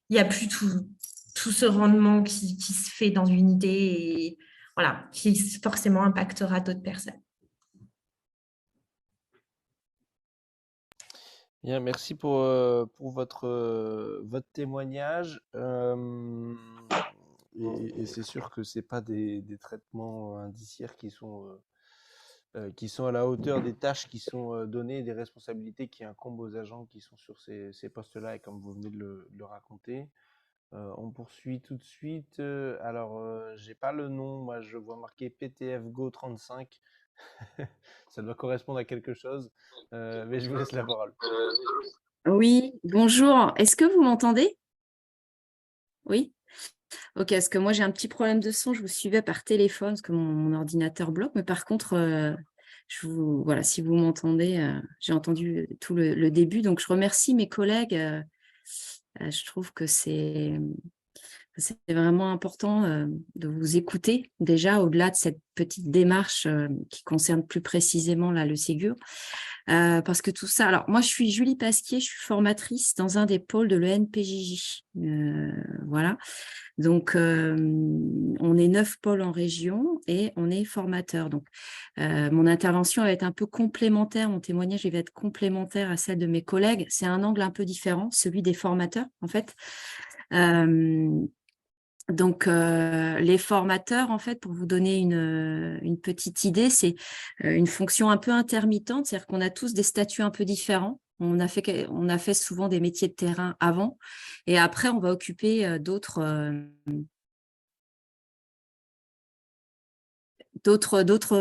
Il n'y a plus tout ce rendement qui se fait dans l'unité et voilà, qui forcément impactera d'autres personnes. Bien, merci pour votre témoignage. Et c'est sûr que ce n'est pas des traitements indiciaires qui sont à la hauteur des tâches qui sont données et des responsabilités qui incombent aux agents qui sont sur ces postes-là, et comme vous venez de le raconter. On poursuit tout de suite. Je n'ai pas le nom, moi je vois marqué PTF Go 35. Ça doit correspondre à quelque chose, mais je vous laisse la parole. Oui, bonjour. Est-ce que vous m'entendez? Oui? Ok, parce que moi j'ai un petit problème de son, je vous suivais par téléphone parce que mon ordinateur bloque, mais par contre, voilà, si vous m'entendez, j'ai entendu tout le début, donc je remercie mes collègues. Je trouve que c'est vraiment important de vous écouter, déjà au-delà de cette petite démarche qui concerne plus précisément là, le Ségur. Parce que tout ça… Alors, moi, je suis Julie Pasquier, je suis formatrice dans un des pôles de l'ENPJJ. Voilà. Donc, on est 9 pôles en région et on est formateurs. Donc, mon intervention va être un peu complémentaire, mon témoignage il va être complémentaire à celle de mes collègues. C'est un angle un peu différent, celui des formateurs, en fait. Donc, les formateurs, en fait, pour vous donner une petite idée, c'est une fonction un peu intermittente, c'est-à-dire qu'on a tous des statuts un peu différents. On a fait souvent des métiers de terrain avant, et après, on va occuper d'autres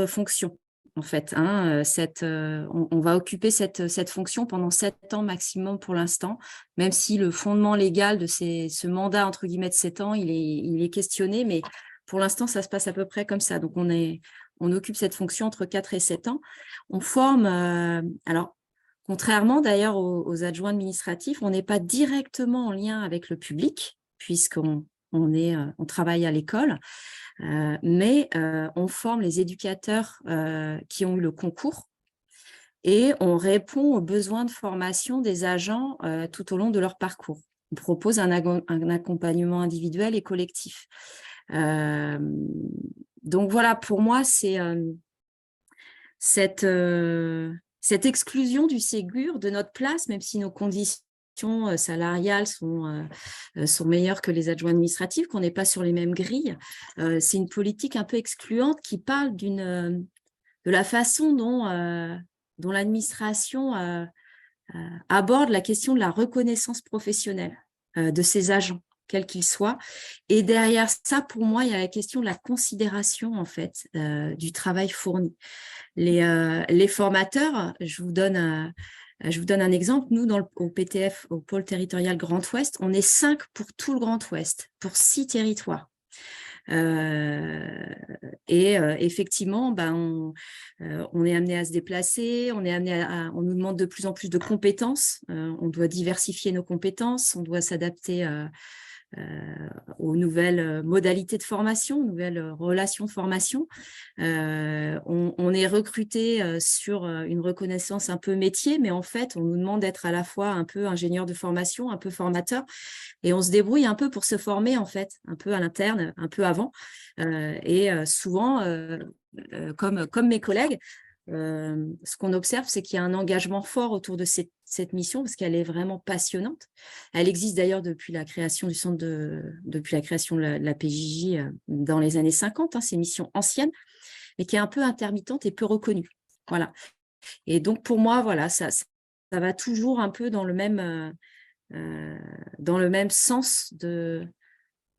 fonctions. En fait, on va occuper cette fonction pendant 7 ans maximum pour l'instant, même si le fondement légal de ce mandat, entre guillemets, de 7 ans, il est questionné, mais pour l'instant, ça se passe à peu près comme ça. Donc, on occupe cette fonction entre 4 et 7 ans. On forme, alors, contrairement d'ailleurs aux adjoints administratifs, on n'est pas directement en lien avec le public, puisqu'on travaille à l'école. Mais on forme les éducateurs qui ont eu le concours et on répond aux besoins de formation des agents tout au long de leur parcours. On propose un accompagnement individuel et collectif. Donc voilà, pour moi, c'est cette exclusion du Ségur de notre place, même si nos conditions salariales sont meilleures que les adjoints administratifs, qu'on n'est pas sur les mêmes grilles. C'est une politique un peu excluante qui parle de la façon dont l'administration aborde la question de la reconnaissance professionnelle de ses agents, quels qu'ils soient. Et derrière ça, pour moi, il y a la question de la considération, en fait, du travail fourni. Les formateurs, je vous donne un exemple. Nous, au PTF, au pôle territorial Grand Ouest, on est 5 pour tout le Grand Ouest, pour 6 territoires. Effectivement, on est amené à se déplacer, on nous demande de plus en plus de compétences, on doit diversifier nos compétences, on doit s'adapter aux nouvelles modalités de formation, aux nouvelles relations de formation. On est recruté sur une reconnaissance un peu métier, mais en fait, on nous demande d'être à la fois un peu ingénieur de formation, un peu formateur, et on se débrouille un peu pour se former, en fait, un peu à l'interne, un peu avant. Souvent, comme mes collègues, ce qu'on observe, c'est qu'il y a un engagement fort autour de cette mission parce qu'elle est vraiment passionnante. Elle existe d'ailleurs depuis la création du centre depuis la création de la PJJ dans les années 50, c'est une mission ancienne, mais qui est un peu intermittente et peu reconnue. Voilà. Et donc, pour moi, voilà, ça va toujours un peu dans le même sens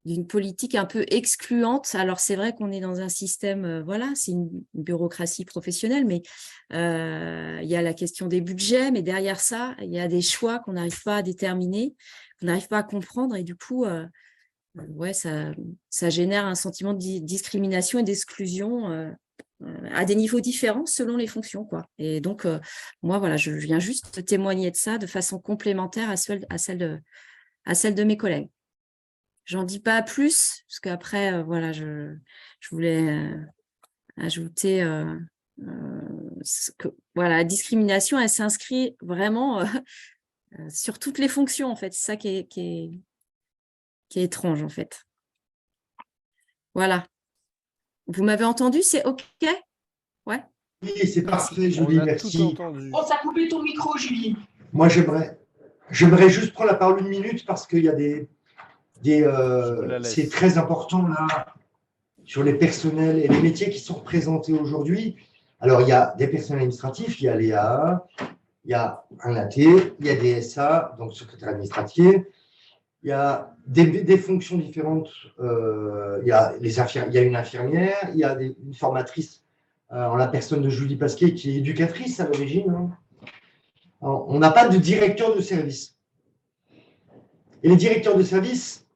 d'une politique un peu excluante. Alors, c'est vrai qu'on est dans un système, c'est une bureaucratie professionnelle, mais il y a la question des budgets, mais derrière ça, il y a des choix qu'on n'arrive pas à déterminer, qu'on n'arrive pas à comprendre, et du coup, ça génère un sentiment de discrimination et d'exclusion à des niveaux différents selon les fonctions, quoi. Et donc, moi, voilà, je viens juste témoigner de ça de façon complémentaire à celle de mes collègues. J'en dis pas plus, parce qu'après, je voulais ajouter que la discrimination, elle s'inscrit vraiment sur toutes les fonctions, en fait. C'est ça qui est étrange, en fait. Voilà. Vous m'avez entendu? C'est OK? Ouais. Oui, c'est parfait, Julie, merci. Oh, ça a coupé ton micro, Julie. Moi, j'aimerais juste prendre la parole 1 minute parce qu'il y a des c'est très important là, sur les personnels et les métiers qui sont représentés aujourd'hui. Alors, il y a des personnels administratifs, il y a les AA, il y a un AT, il y a des SA, donc secrétaire administratif, il y a des fonctions différentes, il y a une infirmière, il y a une formatrice en la personne de Julie Pasquet qui est éducatrice à l'origine. Hein. On n'a pas de directeur de service. Et les directeurs de service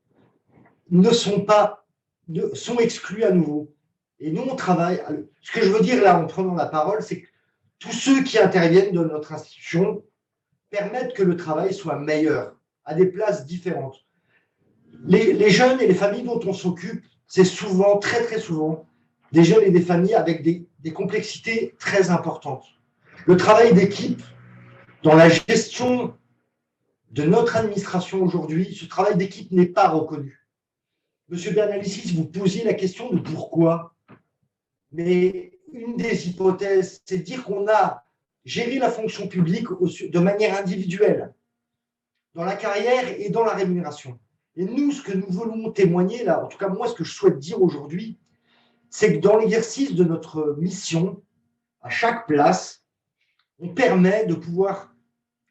sont exclus à nouveau. Et nous, on travaille. Ce que je veux dire là, en prenant la parole, c'est que tous ceux qui interviennent dans notre institution permettent que le travail soit meilleur, à des places différentes. Les jeunes et les familles dont on s'occupe, c'est souvent, très très souvent, des jeunes et des familles avec des complexités très importantes. Le travail d'équipe, dans la gestion de notre administration aujourd'hui, ce travail d'équipe n'est pas reconnu. Monsieur Bernalicis, vous posiez la question de pourquoi. Mais une des hypothèses, c'est de dire qu'on a géré la fonction publique de manière individuelle, dans la carrière et dans la rémunération. Et nous, ce que nous voulons témoigner, là, en tout cas moi, ce que je souhaite dire aujourd'hui, c'est que dans l'exercice de notre mission, à chaque place, on permet de pouvoir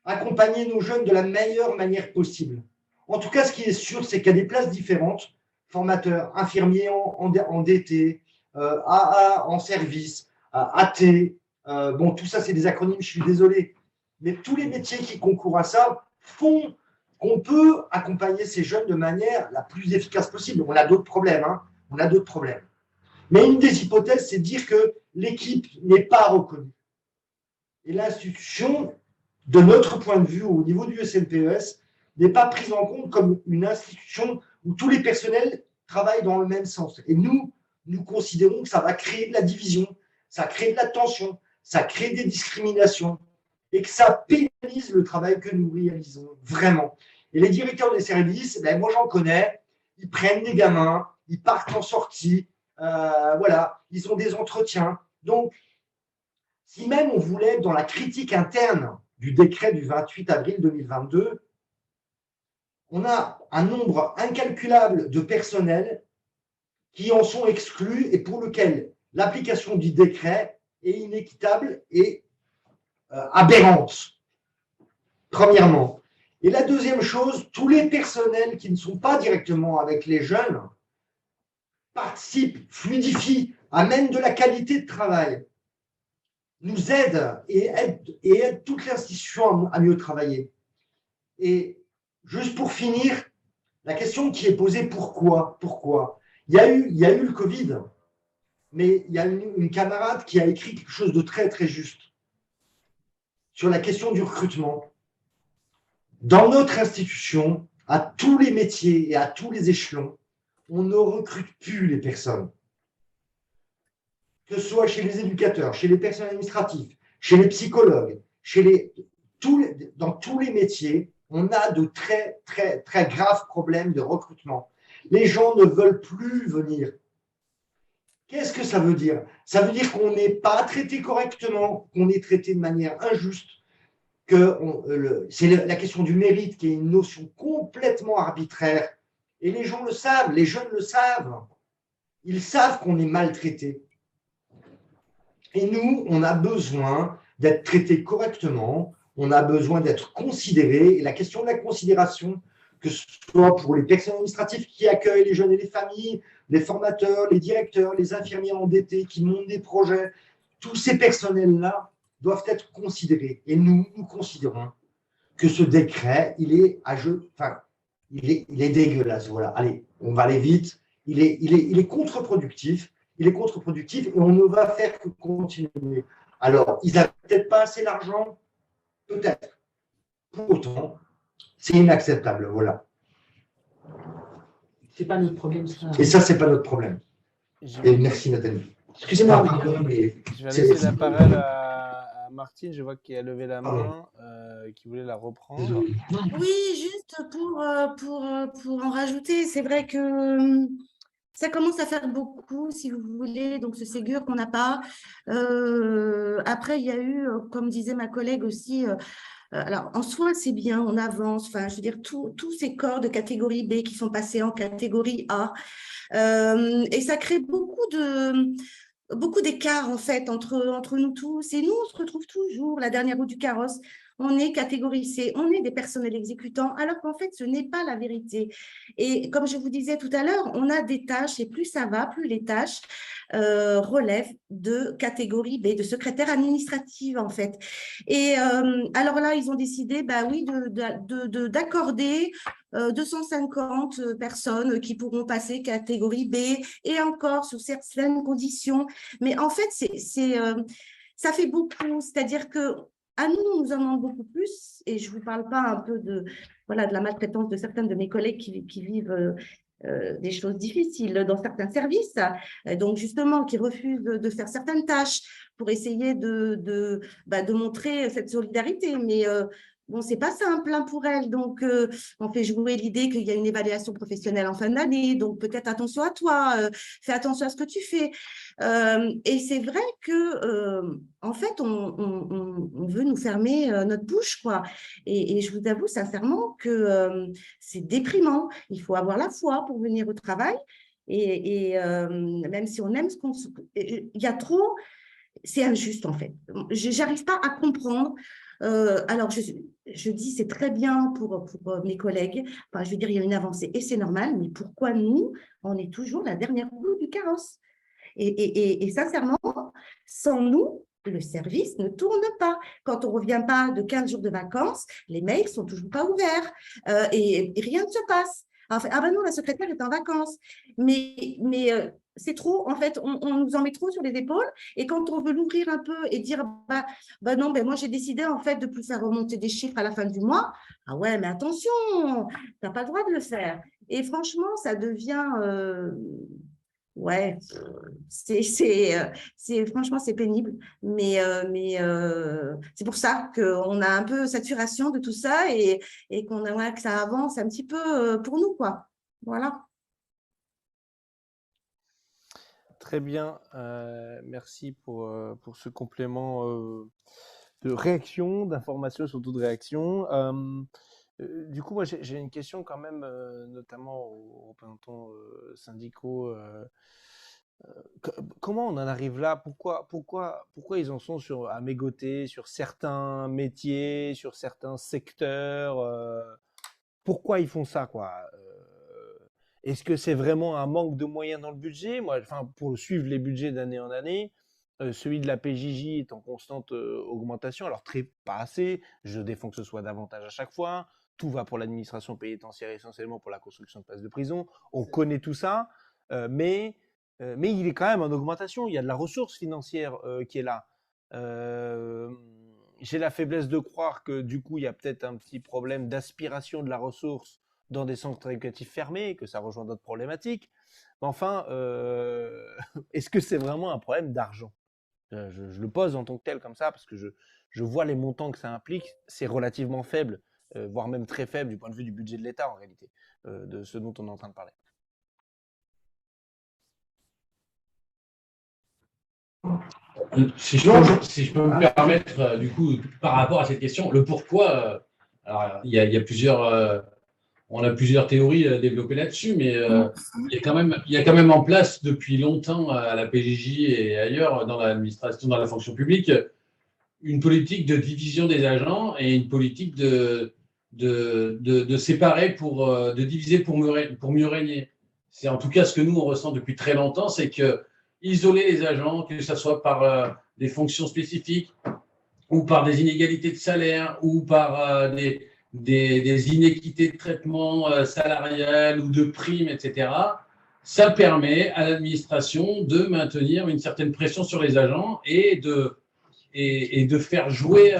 accompagner nos jeunes de la meilleure manière possible. En tout cas, ce qui est sûr, c'est qu'il y a des places différentes, formateurs, infirmiers en DT, AA en service, AT, bon, tout ça, c'est des acronymes, je suis désolé. Mais tous les métiers qui concourent à ça font qu'on peut accompagner ces jeunes de manière la plus efficace possible. On a d'autres problèmes, hein, on a d'autres problèmes. Mais une des hypothèses, c'est de dire que l'équipe n'est pas reconnue. Et l'institution, de notre point de vue, au niveau du SNPES, n'est pas prise en compte comme une institution où tous les personnels travaillent dans le même sens. Et nous considérons que ça va créer de la division, ça crée de la tension, ça crée des discriminations et que ça pénalise le travail que nous réalisons, vraiment. Et les directeurs des services, ben moi j'en connais, ils prennent des gamins, ils partent en sortie, voilà, ils ont des entretiens. Donc, si même on voulait être dans la critique interne du décret du 28 avril 2022, on a un nombre incalculable de personnels qui en sont exclus et pour lequel l'application du décret est inéquitable et aberrante, premièrement. Et la deuxième chose, tous les personnels qui ne sont pas directement avec les jeunes participent, fluidifient, amènent de la qualité de travail, nous aident et aident toute l'institution à mieux travailler. Et juste pour finir, la question qui est posée, pourquoi il y a eu le Covid, mais il y a une camarade qui a écrit quelque chose de très, très juste sur la question du recrutement. Dans notre institution, à tous les métiers et à tous les échelons, on ne recrute plus les personnes. Que ce soit chez les éducateurs, chez les personnels administratifs, chez les psychologues, dans tous les métiers, on a de très, très, très graves problèmes de recrutement. Les gens ne veulent plus venir. Qu'est-ce que ça veut dire? Ça veut dire qu'on n'est pas traité correctement, qu'on est traité de manière injuste, c'est la question du mérite qui est une notion complètement arbitraire. Et les gens le savent, les jeunes le savent. Ils savent qu'on est maltraité. Et nous, on a besoin d'être traités correctement, on a besoin d'être considérés. Et la question de la considération, que ce soit pour les personnes administratives qui accueillent les jeunes et les familles, les formateurs, les directeurs, les infirmiers endettés qui montent des projets, tous ces personnels-là doivent être considérés. Et nous considérons que ce décret, il est dégueulasse. Voilà. Allez, on va aller vite. Il est contre-productif. Et on ne va faire que continuer. Alors, ils n'avaient peut-être pas assez d'argent, peut-être. Pour autant, c'est inacceptable. Voilà. C'est pas notre problème, ça. Et ça, c'est pas notre problème. Et merci, Nathalie. Excusez-moi. Je vais laisser la parole à Martine. Je vois qu'elle a levé la main, qui voulait la reprendre. Oui, juste pour en rajouter, c'est vrai que ça commence à faire beaucoup, si vous voulez, donc ce Ségur qu'on n'a pas. Après, il y a eu, comme disait ma collègue aussi, Alors, en soi, c'est bien, on avance. Enfin, je veux dire, tous ces corps de catégorie B qui sont passés en catégorie A. Et ça crée beaucoup d'écart, en fait, entre nous tous. Et nous, on se retrouve toujours, la dernière roue du carrosse. On est catégorisé, on est des personnels exécutants, alors qu'en fait, ce n'est pas la vérité. Et comme je vous disais tout à l'heure, on a des tâches, et plus ça va, plus les tâches relèvent de catégorie B, de secrétaire administrative, en fait. Et alors là, ils ont décidé, bah oui, d'accorder 250 personnes qui pourront passer catégorie B, et encore sous certaines conditions. Mais en fait, ça fait beaucoup. C'est-à-dire que à nous, on nous en demande beaucoup plus. Et je ne vous parle pas un peu de la maltraitance de certains de mes collègues qui vivent des choses difficiles dans certains services. Donc, justement, qui refusent de faire certaines tâches pour essayer de montrer cette solidarité. Mais bon, ce n'est pas simple pour elles. Donc, on fait jouer l'idée qu'il y a une évaluation professionnelle en fin d'année. Donc, peut-être attention à toi, fais attention à ce que tu fais. Et c'est vrai que, en fait, on veut nous fermer notre bouche, quoi. Et je vous avoue sincèrement que c'est déprimant. Il faut avoir la foi pour venir au travail. Et même si on aime ce qu'on... Il y a trop... C'est injuste, en fait. Je n'arrive pas à comprendre. Alors, je dis c'est très bien pour mes collègues. Enfin, je veux dire, il y a une avancée et c'est normal. Mais pourquoi nous, on est toujours la dernière roue du carrosse? Et sincèrement, sans nous, le service ne tourne pas. Quand on ne revient pas de 15 jours de vacances, les mails ne sont toujours pas ouverts et rien ne se passe. Enfin, ah ben non, la secrétaire est en vacances. Mais c'est trop, en fait, on nous en met trop sur les épaules. Et quand on veut l'ouvrir un peu et dire, bah non, moi j'ai décidé en fait de ne plus faire remonter des chiffres à la fin du mois. Ah ouais, mais attention, tu n'as pas le droit de le faire. Et franchement, ça devient... ouais, franchement, c'est pénible. Mais c'est pour ça qu'on a un peu saturation de tout ça et qu'on aimerait que ça avance un petit peu pour nous, quoi. Voilà. Très bien, merci pour ce complément de réaction, d'information, surtout de réaction. Du coup, moi, j'ai une question quand même, notamment aux représentants syndicaux. Comment on en arrive là? Pourquoi ils en sont à mégoter sur certains métiers, sur certains secteurs? Pourquoi ils font ça, quoi? Est-ce que c'est vraiment un manque de moyens dans le budget? Moi, pour suivre les budgets d'année en année, celui de la PJJ est en constante augmentation. Alors, pas assez. Je défends que ce soit davantage à chaque fois. Tout va pour l'administration pénitentiaire, essentiellement pour la construction de places de prison. On connaît tout ça, mais il est quand même en augmentation. Il y a de la ressource financière qui est là. J'ai la faiblesse de croire que du coup, il y a peut-être un petit problème d'aspiration de la ressource dans des centres éducatifs fermés, que ça rejoint d'autres problématiques. Mais enfin, est-ce que c'est vraiment un problème d'argent? Je le pose en tant que tel comme ça, parce que je vois les montants que ça implique. C'est relativement faible, voire même très faible du point de vue du budget de l'État en réalité, de ce dont on est en train de parler. Si je peux me permettre, du coup, par rapport à cette question, le pourquoi, alors il y a plusieurs, on a plusieurs théories à développer là-dessus, mais il y a quand même en place depuis longtemps à la PJJ et ailleurs dans l'administration, dans la fonction publique, une politique de division des agents et une politique de séparer de diviser pour mieux régner. C'est en tout cas ce que nous on ressent depuis très longtemps, c'est que isoler les agents, que ce soit par des fonctions spécifiques ou par des inégalités de salaire ou par des inéquités de traitement salarial ou de primes, etc., ça permet à l'administration de maintenir une certaine pression sur les agents et de faire jouer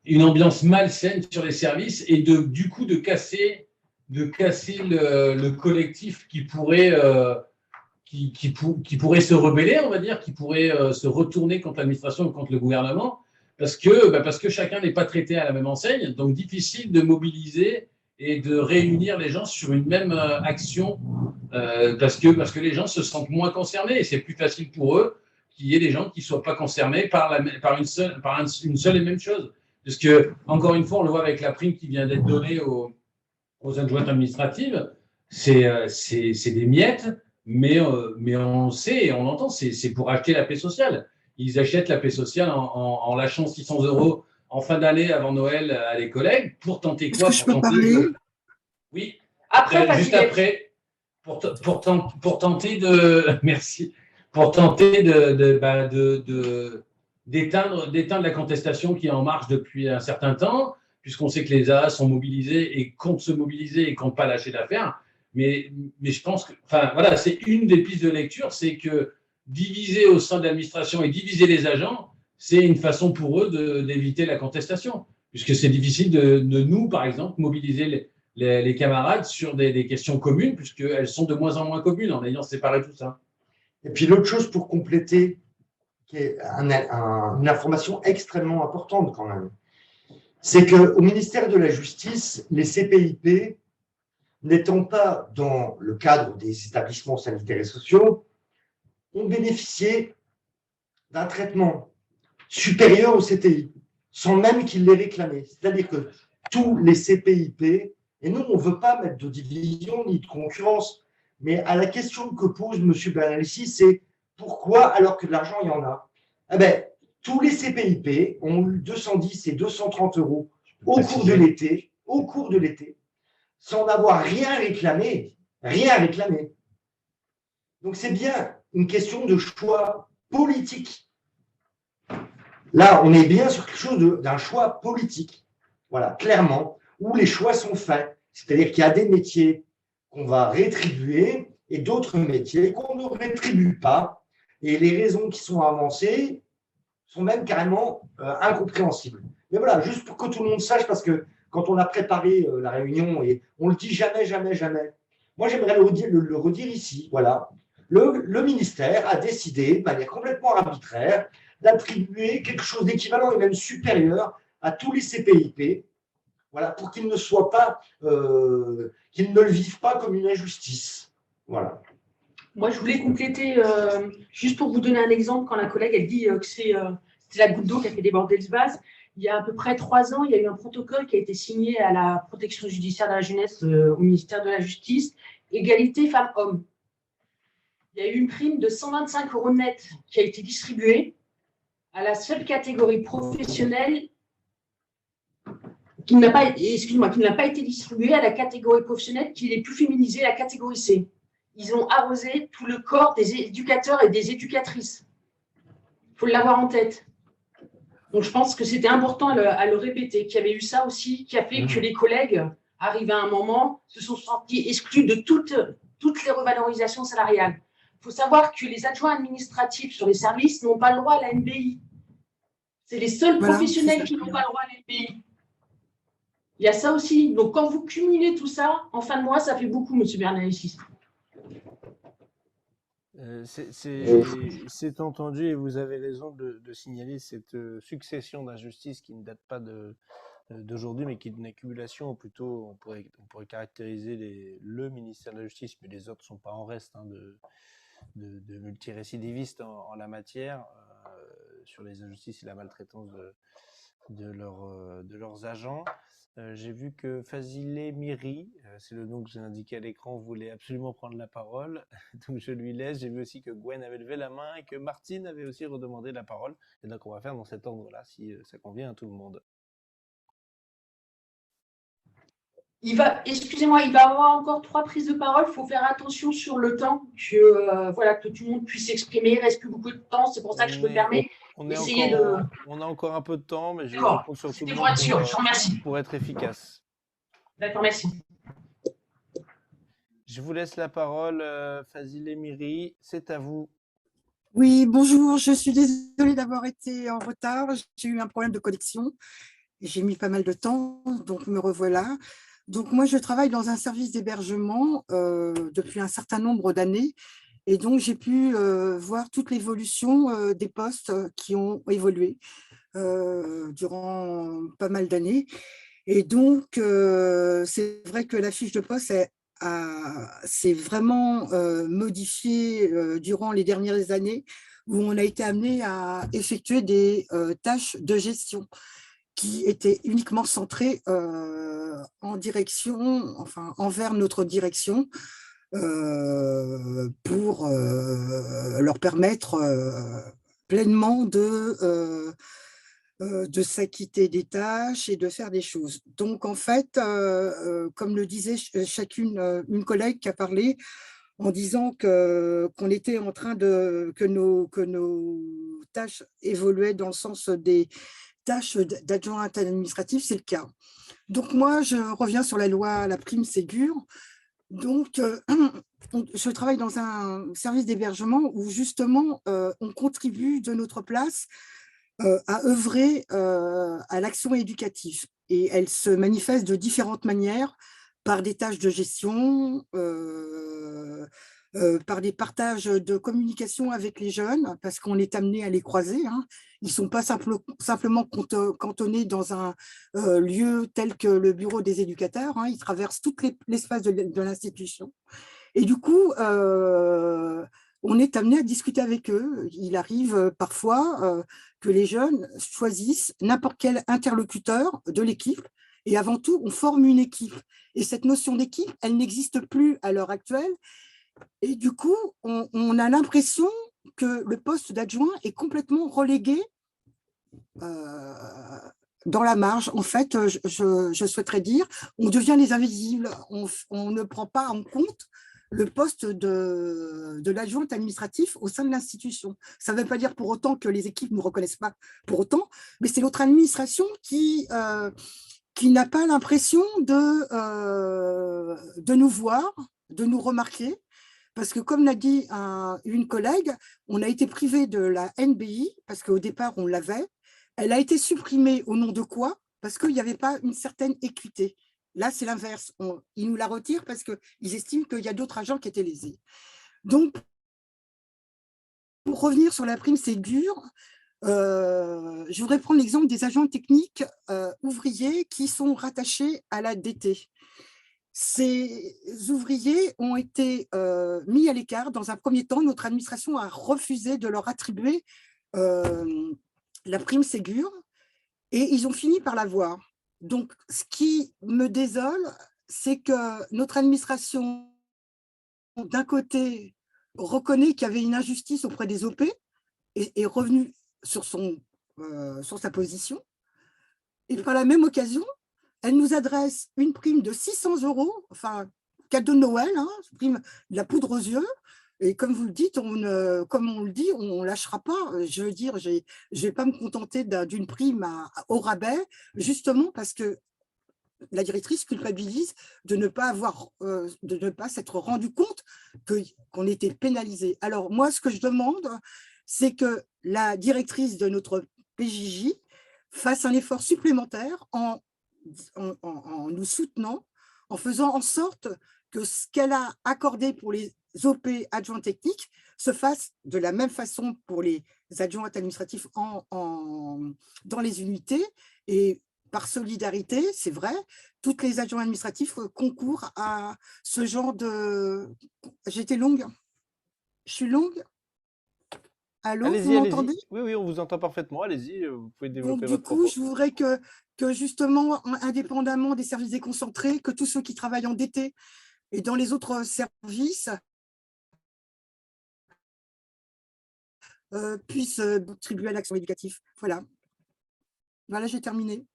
une ambiance malsaine sur les services et du coup de casser le collectif qui pourrait se rebeller, on va dire, qui pourrait se retourner contre l'administration ou contre le gouvernement, parce que chacun n'est pas traité à la même enseigne, donc difficile de mobiliser et de réunir les gens sur une même action, parce que les gens se sentent moins concernés, et c'est plus facile pour eux qu'il y ait des gens qui ne soient pas concernés par une seule et même chose. Parce que, encore une fois, on le voit avec la prime qui vient d'être donnée aux adjointes administratives, c'est des miettes, mais on sait et on entend, c'est pour acheter la paix sociale. Ils achètent la paix sociale en lâchant 600 € en fin d'année avant Noël à les collègues pour tenter quoi? Est-ce que je peux parler? Oui. Après, Juste après, pour tenter de merci, pour tenter d'éteindre la contestation qui est en marche depuis un certain temps, puisqu'on sait que les AA sont mobilisés et comptent se mobiliser et comptent pas lâcher l'affaire. Mais je pense que, enfin voilà, c'est une des pistes de lecture, c'est que diviser au sein de l'administration et diviser les agents, c'est une façon pour eux d'éviter la contestation, puisque c'est difficile de nous, par exemple, mobiliser les camarades sur des questions communes, puisqu'elles sont de moins en moins communes en ayant séparé tout ça. Et puis l'autre chose pour compléter, qui est une information extrêmement importante quand même, c'est qu'au ministère de la Justice, les CPIP, n'étant pas dans le cadre des établissements sanitaires et sociaux, ont bénéficié d'un traitement supérieur au CTI, sans même qu'ils l'aient réclamé. C'est-à-dire que tous les CPIP, et nous, on ne veut pas mettre de division ni de concurrence, mais à la question que pose M. Bernalicis, c'est pourquoi, alors que de l'argent, il y en a? Eh bien, tous les CPIP ont eu 210 et 230 € au cours de l'été, sans avoir rien réclamé. Rien réclamé. Donc, c'est bien une question de choix politique. Là, on est bien sur quelque chose d'un choix politique. Voilà, clairement, où les choix sont faits. C'est-à-dire qu'il y a des métiers qu'on va rétribuer et d'autres métiers qu'on ne rétribue pas. Et les raisons qui sont avancées sont même carrément incompréhensibles. Mais voilà, juste pour que tout le monde sache, parce que quand on a préparé la réunion, et on ne le dit jamais, jamais, jamais, moi j'aimerais le redire ici, voilà. Le ministère a décidé, de manière complètement arbitraire, d'attribuer quelque chose d'équivalent et même supérieur à tous les CPIP, voilà, pour qu'ils ne soient pas, qu'ils ne le vivent pas comme une injustice. Voilà. Moi, je voulais compléter, juste pour vous donner un exemple, quand la collègue, elle dit que c'est la goutte d'eau qui a fait déborder le vase. Il y a à peu près 3 ans, il y a eu un protocole qui a été signé à la protection judiciaire de la jeunesse au ministère de la Justice, égalité femmes-hommes. Il y a eu une prime de 125 € net qui a été distribuée à la seule catégorie professionnelle qui n'a pas été distribuée à la catégorie professionnelle qui est plus féminisée, la catégorie C. Ils ont arrosé tout le corps des éducateurs et des éducatrices. Il faut l'avoir en tête. Donc, je pense que c'était important à le répéter, qu'il y avait eu ça aussi, qui a fait que les collègues, arrivés à un moment, se sont sentis exclus de toutes les revalorisations salariales. Il faut savoir que les adjoints administratifs sur les services n'ont pas le droit à la NBI. C'est les seuls professionnels qui n'ont pas le droit à la NBI. Il y a ça aussi. Donc, quand vous cumulez tout ça, en fin de mois, ça fait beaucoup, M. Bernalicis. C'est entendu et vous avez raison de signaler cette succession d'injustices qui ne date pas d'aujourd'hui, mais qui est d'une accumulation, ou plutôt on pourrait caractériser le ministère de la Justice, mais les autres ne sont pas en reste, hein, de multirécidivistes en la matière, sur les injustices et la maltraitance de leurs agents. J'ai vu que Fazile Miri, c'est le nom que j'ai indiqué à l'écran, voulait absolument prendre la parole, donc je lui laisse. J'ai vu aussi que Gwen avait levé la main et que Martine avait aussi redemandé la parole. Et donc on va faire dans cet ordre-là, si ça convient à tout le monde. Excusez-moi, il va y avoir encore 3 prises de parole. Il faut faire attention sur le temps, que tout le monde puisse s'exprimer. Il ne reste plus beaucoup de temps, c'est pour ça que je me permets d'essayer de… On a encore un peu de temps, mais je compte sur tout le pour être sûr, je vous remercie. pour être efficace. D'accord, merci. Je vous laisse la parole, Fazile Miri, c'est à vous. Oui, bonjour, je suis désolée d'avoir été en retard. J'ai eu un problème de connexion. J'ai mis pas mal de temps, donc me revoilà. Donc, moi, je travaille dans un service d'hébergement depuis un certain nombre d'années. Et donc, j'ai pu voir toute l'évolution des postes qui ont évolué durant pas mal d'années. Et donc, c'est vrai que la fiche de poste s'est vraiment modifiée durant les dernières années où on a été amené à effectuer des tâches de gestion. qui était uniquement centré en direction, enfin envers notre direction, pour leur permettre pleinement de s'acquitter des tâches et de faire des choses. Donc, en fait, comme le disait une collègue qui a parlé, en disant qu'on était en train que nos tâches évoluaient dans le sens des tâches d'adjoint administratif, c'est le cas. Donc, moi, je reviens sur la loi, la prime Ségur. Donc, je travaille dans un service d'hébergement où, justement, on contribue de notre place à œuvrer à l'action éducative. Et elle se manifeste de différentes manières, par des tâches de gestion, par des partages de communication avec les jeunes, parce qu'on est amené à les croiser. Hein. Ils ne sont pas simplement cantonnés dans un lieu tel que le bureau des éducateurs. Hein. Ils traversent tout l'espace de l'institution. Et du coup, on est amené à discuter avec eux. Il arrive parfois que les jeunes choisissent n'importe quel interlocuteur de l'équipe. Et avant tout, on forme une équipe. Et cette notion d'équipe, elle n'existe plus à l'heure actuelle. Et du coup, on a l'impression que le poste d'adjoint est complètement relégué dans la marge. En fait, je souhaiterais dire, on devient les invisibles. On ne prend pas en compte le poste de l'adjoint administratif au sein de l'institution. Ça ne veut pas dire pour autant que les équipes ne nous reconnaissent pas pour autant, mais c'est notre administration qui n'a pas l'impression de nous voir, de nous remarquer, parce que comme l'a dit une collègue, on a été privé de la NBI, parce qu'au départ, on l'avait. Elle a été supprimée au nom de quoi? Parce qu'il n'y avait pas une certaine équité. Là, c'est l'inverse. Ils nous la retirent parce qu'ils estiment qu'il y a d'autres agents qui étaient lésés. Donc, pour revenir sur la prime Ségur, je voudrais prendre l'exemple des agents techniques ouvriers qui sont rattachés à la DT. Ces ouvriers ont été mis à l'écart. Dans un premier temps, notre administration a refusé de leur attribuer la prime Ségur et ils ont fini par l'avoir. Donc, ce qui me désole, c'est que notre administration, d'un côté, reconnaît qu'il y avait une injustice auprès des OP et est revenue sur sa position. Et par la même occasion, elle nous adresse une prime de 600 €, enfin, cadeau de Noël, hein, prime de la poudre aux yeux. Et comme vous le dites, comme on le dit, on ne lâchera pas. Je veux dire, je ne vais pas me contenter d'une prime au rabais, justement parce que la directrice culpabilise de ne pas s'être rendu compte qu'on était pénalisé. Alors moi, ce que je demande, c'est que la directrice de notre PJJ fasse un effort supplémentaire en nous soutenant, en faisant en sorte que ce qu'elle a accordé pour les OP adjoints techniques se fasse de la même façon pour les adjoints administratifs dans les unités. Et par solidarité, c'est vrai, toutes les adjoints administratifs concourent à ce genre de… J'étais longue? Je suis longue? Allô, vous m'entendez? Oui, on vous entend parfaitement. Allez-y, vous pouvez développer Donc, votre propos. du coup, je voudrais que justement, indépendamment des services déconcentrés, que tous ceux qui travaillent en DT et dans les autres services puissent contribuer à l'action éducative. Voilà. Voilà, j'ai terminé.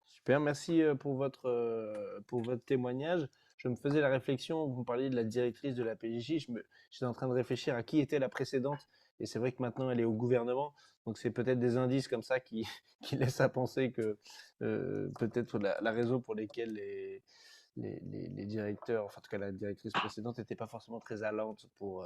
Super, merci pour votre témoignage. Je me faisais la réflexion, vous me parliez de la directrice de la PJJ, j'étais en train de réfléchir à qui était la précédente, et c'est vrai que maintenant elle est au gouvernement, donc c'est peut-être des indices comme ça qui laissent à penser que peut-être la raison pour laquelle les directeurs, enfin en tout cas la directrice précédente, n'était pas forcément très allante pour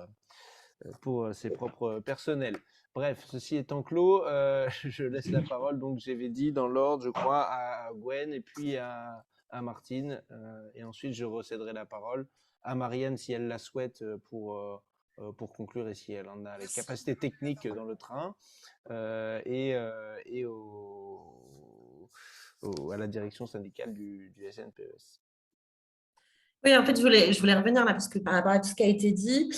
ses propres personnels. Bref, ceci étant clos, je laisse la parole, donc j'avais dit dans l'ordre, je crois, à Gwen et puis à Martine, et ensuite je recéderai la parole à Marianne si elle la souhaite pour conclure et si elle en a les capacités techniques dans le train, et à la direction syndicale du SNPES. Oui, en fait, je voulais revenir là, parce que par rapport à tout ce qui a été dit,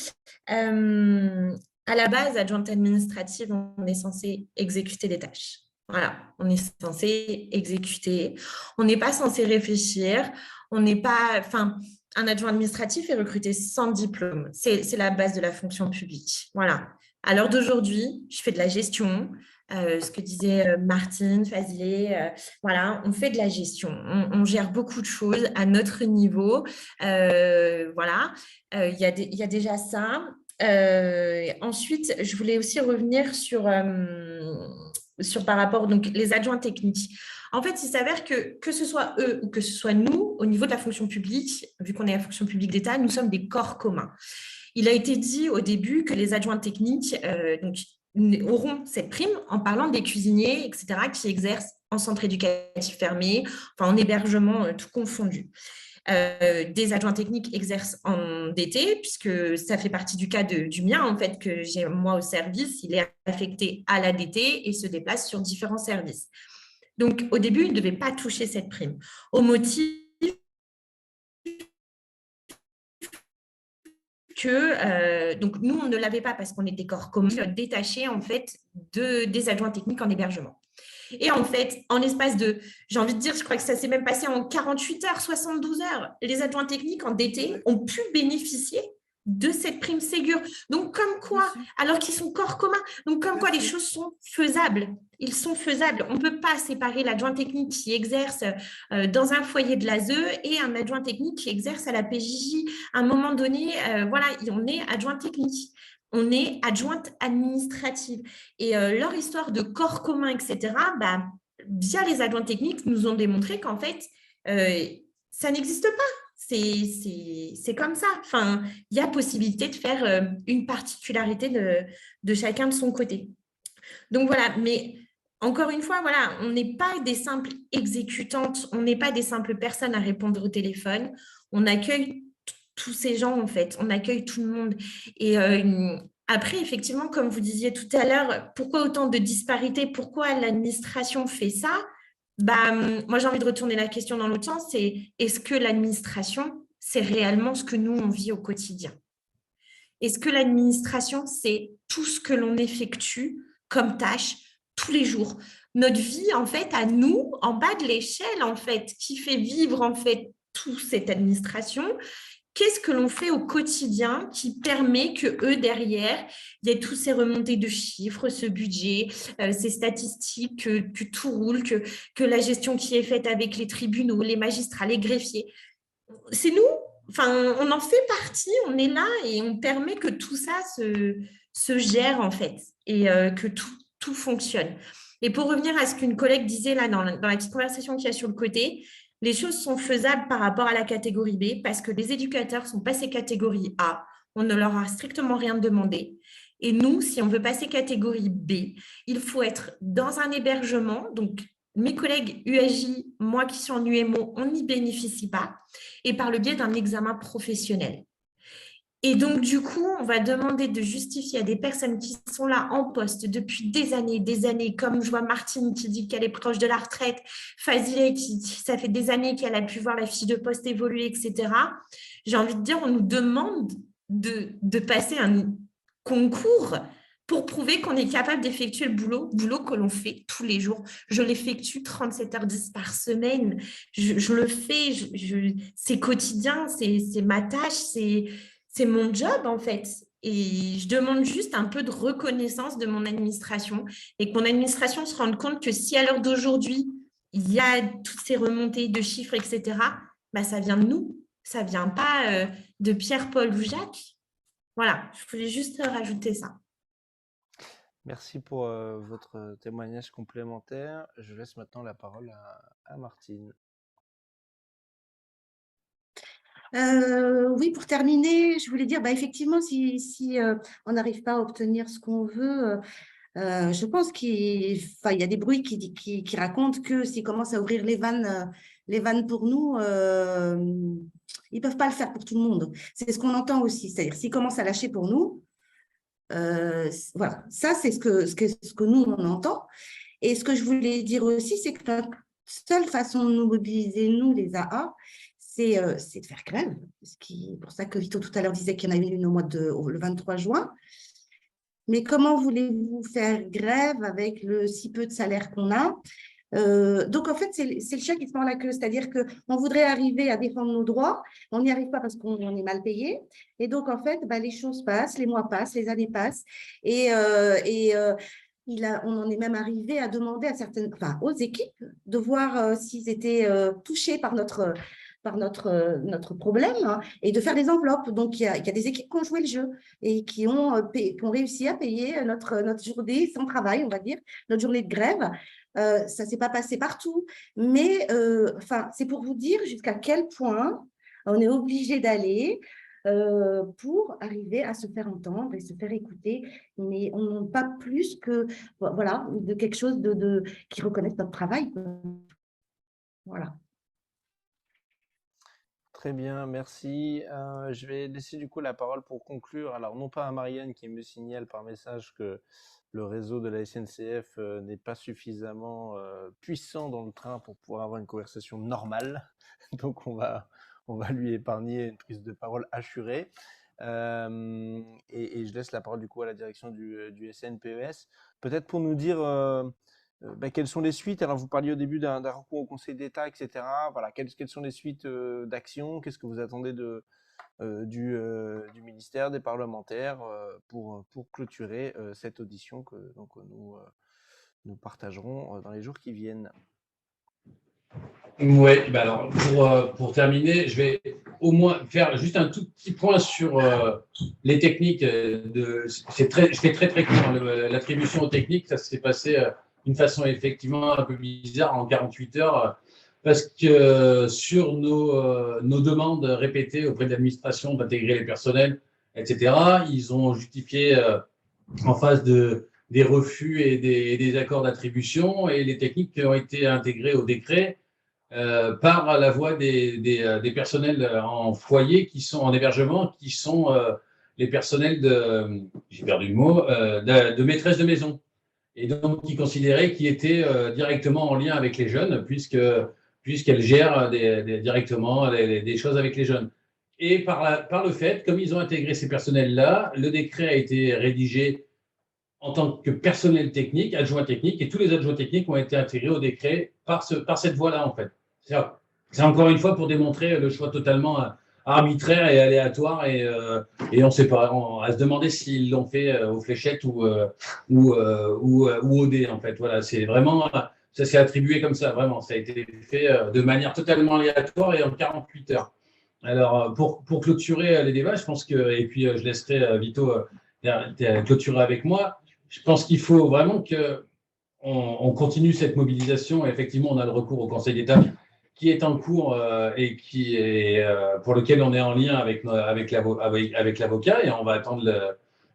à la base, adjointe administrative, on est censé exécuter des tâches. Voilà, on est censé exécuter, on n'est pas censé réfléchir, on n'est pas, enfin, un adjoint administratif est recruté sans diplôme. C'est la base de la fonction publique. Voilà. À l'heure d'aujourd'hui, je fais de la gestion, ce que disait Martine, Fazilé, voilà, on fait de la gestion. On gère beaucoup de choses à notre niveau. Voilà, il y a déjà ça. Ensuite, je voulais aussi revenir sur par rapport donc les adjoints techniques. En fait, il s'avère que ce soit eux ou que ce soit nous, au niveau de la fonction publique, vu qu'on est la fonction publique d'État, nous sommes des corps communs. Il a été dit au début que les adjoints techniques donc, auront cette prime en parlant des cuisiniers, etc., qui exercent en centre éducatif fermé, enfin en hébergement, tout confondu. Des adjoints techniques exercent en DT, puisque ça fait partie du cas du mien, en fait, que j'ai moi au service. Il est affecté à la DT et se déplace sur différents services. Donc, au début, il ne devait pas toucher cette prime, au motif que donc nous, on ne l'avait pas parce qu'on était corps commun détaché, en fait, des adjoints techniques en hébergement. Et en fait, en l'espace de, j'ai envie de dire, je crois que ça s'est même passé en 48 heures, 72 heures, les adjoints techniques en DT ont pu bénéficier de cette prime Ségur. Donc, comme quoi, alors qu'ils sont corps communs, donc comme quoi les choses sont faisables. Ils sont faisables. On ne peut pas séparer l'adjoint technique qui exerce dans un foyer de l'ASE et un adjoint technique qui exerce à la PJJ. À un moment donné, voilà, on est adjoint technique. On est adjointe administrative. Et leur histoire de corps commun, etc., bah, via les adjoints techniques, nous ont démontré qu'en fait, ça n'existe pas. C'est comme ça. Enfin, il y a possibilité de faire une particularité de chacun de son côté. Donc voilà, mais encore une fois, voilà, on n'est pas des simples exécutantes, on n'est pas des simples personnes à répondre au téléphone. On accueille tous ces gens, en fait, on accueille tout le monde. Et après, effectivement, comme vous disiez tout à l'heure, pourquoi autant de disparités? Pourquoi l'administration fait ça? Bah, moi, j'ai envie de retourner la question dans l'autre sens, c'est est-ce que l'administration, c'est réellement ce que nous, on vit au quotidien? Est-ce que l'administration, c'est tout ce que l'on effectue comme tâche tous les jours? Notre vie, en fait, à nous, en bas de l'échelle, en fait, qui fait vivre, en fait, toute cette administration, qu'est-ce que l'on fait au quotidien qui permet que eux, derrière, il y ait toutes ces remontées de chiffres, ce budget, ces statistiques, que tout roule, que la gestion qui est faite avec les tribunaux, les magistrats, les greffiers. C'est nous, enfin, on en fait partie, on est là et on permet que tout ça se gère, en fait, et que tout fonctionne. Et pour revenir à ce qu'une collègue disait là dans la petite conversation qu'il y a sur le côté, les choses sont faisables par rapport à la catégorie B parce que les éducateurs sont passés catégorie A. On ne leur a strictement rien demandé. Et nous, si on veut passer catégorie B, il faut être dans un hébergement. Donc, mes collègues UAJ, moi qui suis en UMO, on n'y bénéficie pas. Et par le biais d'un examen professionnel. Et donc, du coup, on va demander de justifier à des personnes qui sont là en poste depuis des années, comme je vois Martine qui dit qu'elle est proche de la retraite, Fazilé qui ça fait des années qu'elle a pu voir la fiche de poste évoluer, etc. J'ai envie de dire, on nous demande de passer un concours pour prouver qu'on est capable d'effectuer le boulot que l'on fait tous les jours. Je l'effectue 37h10 par semaine. Je le fais, c'est quotidien, c'est ma tâche, c'est mon job, en fait. Et je demande juste un peu de reconnaissance de mon administration et que mon administration se rende compte que si à l'heure d'aujourd'hui, il y a toutes ces remontées de chiffres, etc., bah, ça vient de nous. Ça ne vient pas de Pierre, Paul ou Jacques. Voilà, je voulais juste rajouter ça. Merci pour votre témoignage complémentaire. Je laisse maintenant la parole à Martine. Oui, pour terminer, je voulais dire, bah, effectivement, si on n'arrive pas à obtenir ce qu'on veut, je pense qu'il y a des bruits qui racontent que s'ils commencent à ouvrir les vannes pour nous, ils ne peuvent pas le faire pour tout le monde. C'est ce qu'on entend aussi. C'est-à-dire, s'ils commencent à lâcher pour nous, voilà, ça, c'est ce que nous, on entend. Et ce que je voulais dire aussi, c'est que notre seule façon de nous mobiliser, nous, les AA, c'est de faire grève. C'est pour ça que Vito tout à l'heure disait qu'il y en avait une le 23 juin. mais comment voulez-vous faire grève avec le si peu de salaire qu'on a? Donc, en fait, c'est le chat qui se mord la queue, c'est-à-dire qu'on voudrait arriver à défendre nos droits, on n'y arrive pas parce qu'on est mal payé, et donc, en fait, les choses passent, les mois passent, les années passent, et on en est même arrivé à demander aux équipes de voir s'ils étaient touchés par notre problème, hein, et de faire des enveloppes. Donc, il y a des équipes qui ont joué le jeu et qui ont réussi à payer notre journée sans travail, on va dire, notre journée de grève. Ça ne s'est pas passé partout, mais c'est pour vous dire jusqu'à quel point on est obligé d'aller pour arriver à se faire entendre et se faire écouter, mais on n'a pas plus que de quelque chose qui reconnaisse notre travail. Voilà. Très bien, merci. Je vais laisser du coup la parole pour conclure. Alors, non pas à Marianne qui me signale par message que le réseau de la SNCF n'est pas suffisamment puissant dans le train pour pouvoir avoir une conversation normale. Donc, on va lui épargner une prise de parole assurée. Et je laisse la parole du coup à la direction du SNPES. Peut-être pour nous dire quelles sont les suites. Alors, vous parliez au début d'un recours au Conseil d'État, etc. Voilà, quelles sont les suites d'action? Qu'est-ce que vous attendez du ministère, des parlementaires pour clôturer cette audition que nous partagerons dans les jours qui viennent? Oui, alors pour terminer, je vais au moins faire juste un tout petit point sur les techniques. Je fais très clair, l'attribution aux techniques, ça s'est passé d'une façon effectivement un peu bizarre en 48 heures, parce que sur nos demandes répétées auprès de l'administration d'intégrer les personnels, etc., ils ont justifié en face des refus et des accords d'attribution, et les techniques qui ont été intégrées au décret par la voie des personnels en foyer qui sont en hébergement, qui sont les personnels j'ai perdu le mot, de maîtresse de maison. Et donc, qui considéraient qu'ils étaient directement en lien avec les jeunes, puisqu'elles gèrent directement des choses avec les jeunes. Et par le fait, comme ils ont intégré ces personnels-là, le décret a été rédigé en tant que personnel technique, adjoint technique, et tous les adjoints techniques ont été intégrés au décret par cette voie-là, en fait. C'est encore une fois pour démontrer le choix totalement arbitraire et aléatoire, et on ne sait pas, à se demander s'ils l'ont fait aux fléchettes ou au dé, en fait. Voilà, c'est vraiment, ça s'est attribué comme ça, vraiment. Ça a été fait de manière totalement aléatoire et en 48 heures. Alors, pour clôturer les débats, je pense que, et puis je laisserai Vito clôturer avec moi, je pense qu'il faut vraiment qu'on continue cette mobilisation. Et effectivement, on a le recours au Conseil d'État qui est en cours et pour lequel on est en lien avec l'avocat, et on va attendre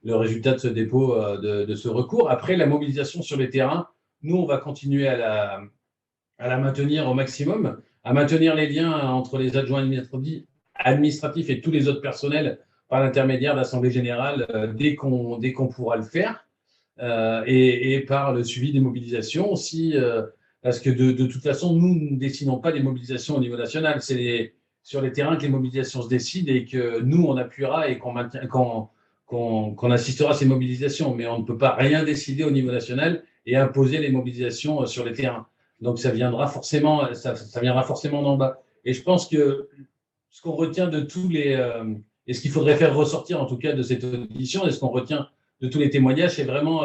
le résultat de ce dépôt, de ce recours. Après, la mobilisation sur les terrains, nous, on va continuer à la maintenir au maximum, à maintenir les liens entre les adjoints administratifs et tous les autres personnels par l'intermédiaire de l'Assemblée générale dès qu'on pourra le faire, et par le suivi des mobilisations aussi, parce que de toute façon, nous ne décidons pas des mobilisations au niveau national. C'est sur les terrains que les mobilisations se décident, et que nous, on appuiera et qu'on assistera à ces mobilisations. Mais on ne peut pas rien décider au niveau national et imposer les mobilisations sur les terrains. Donc, ça viendra forcément d'en bas. Et je pense que ce qu'on retient de tous et ce qu'il faudrait faire ressortir, en tout cas, de cette audition, et ce qu'on retient de tous les témoignages, c'est vraiment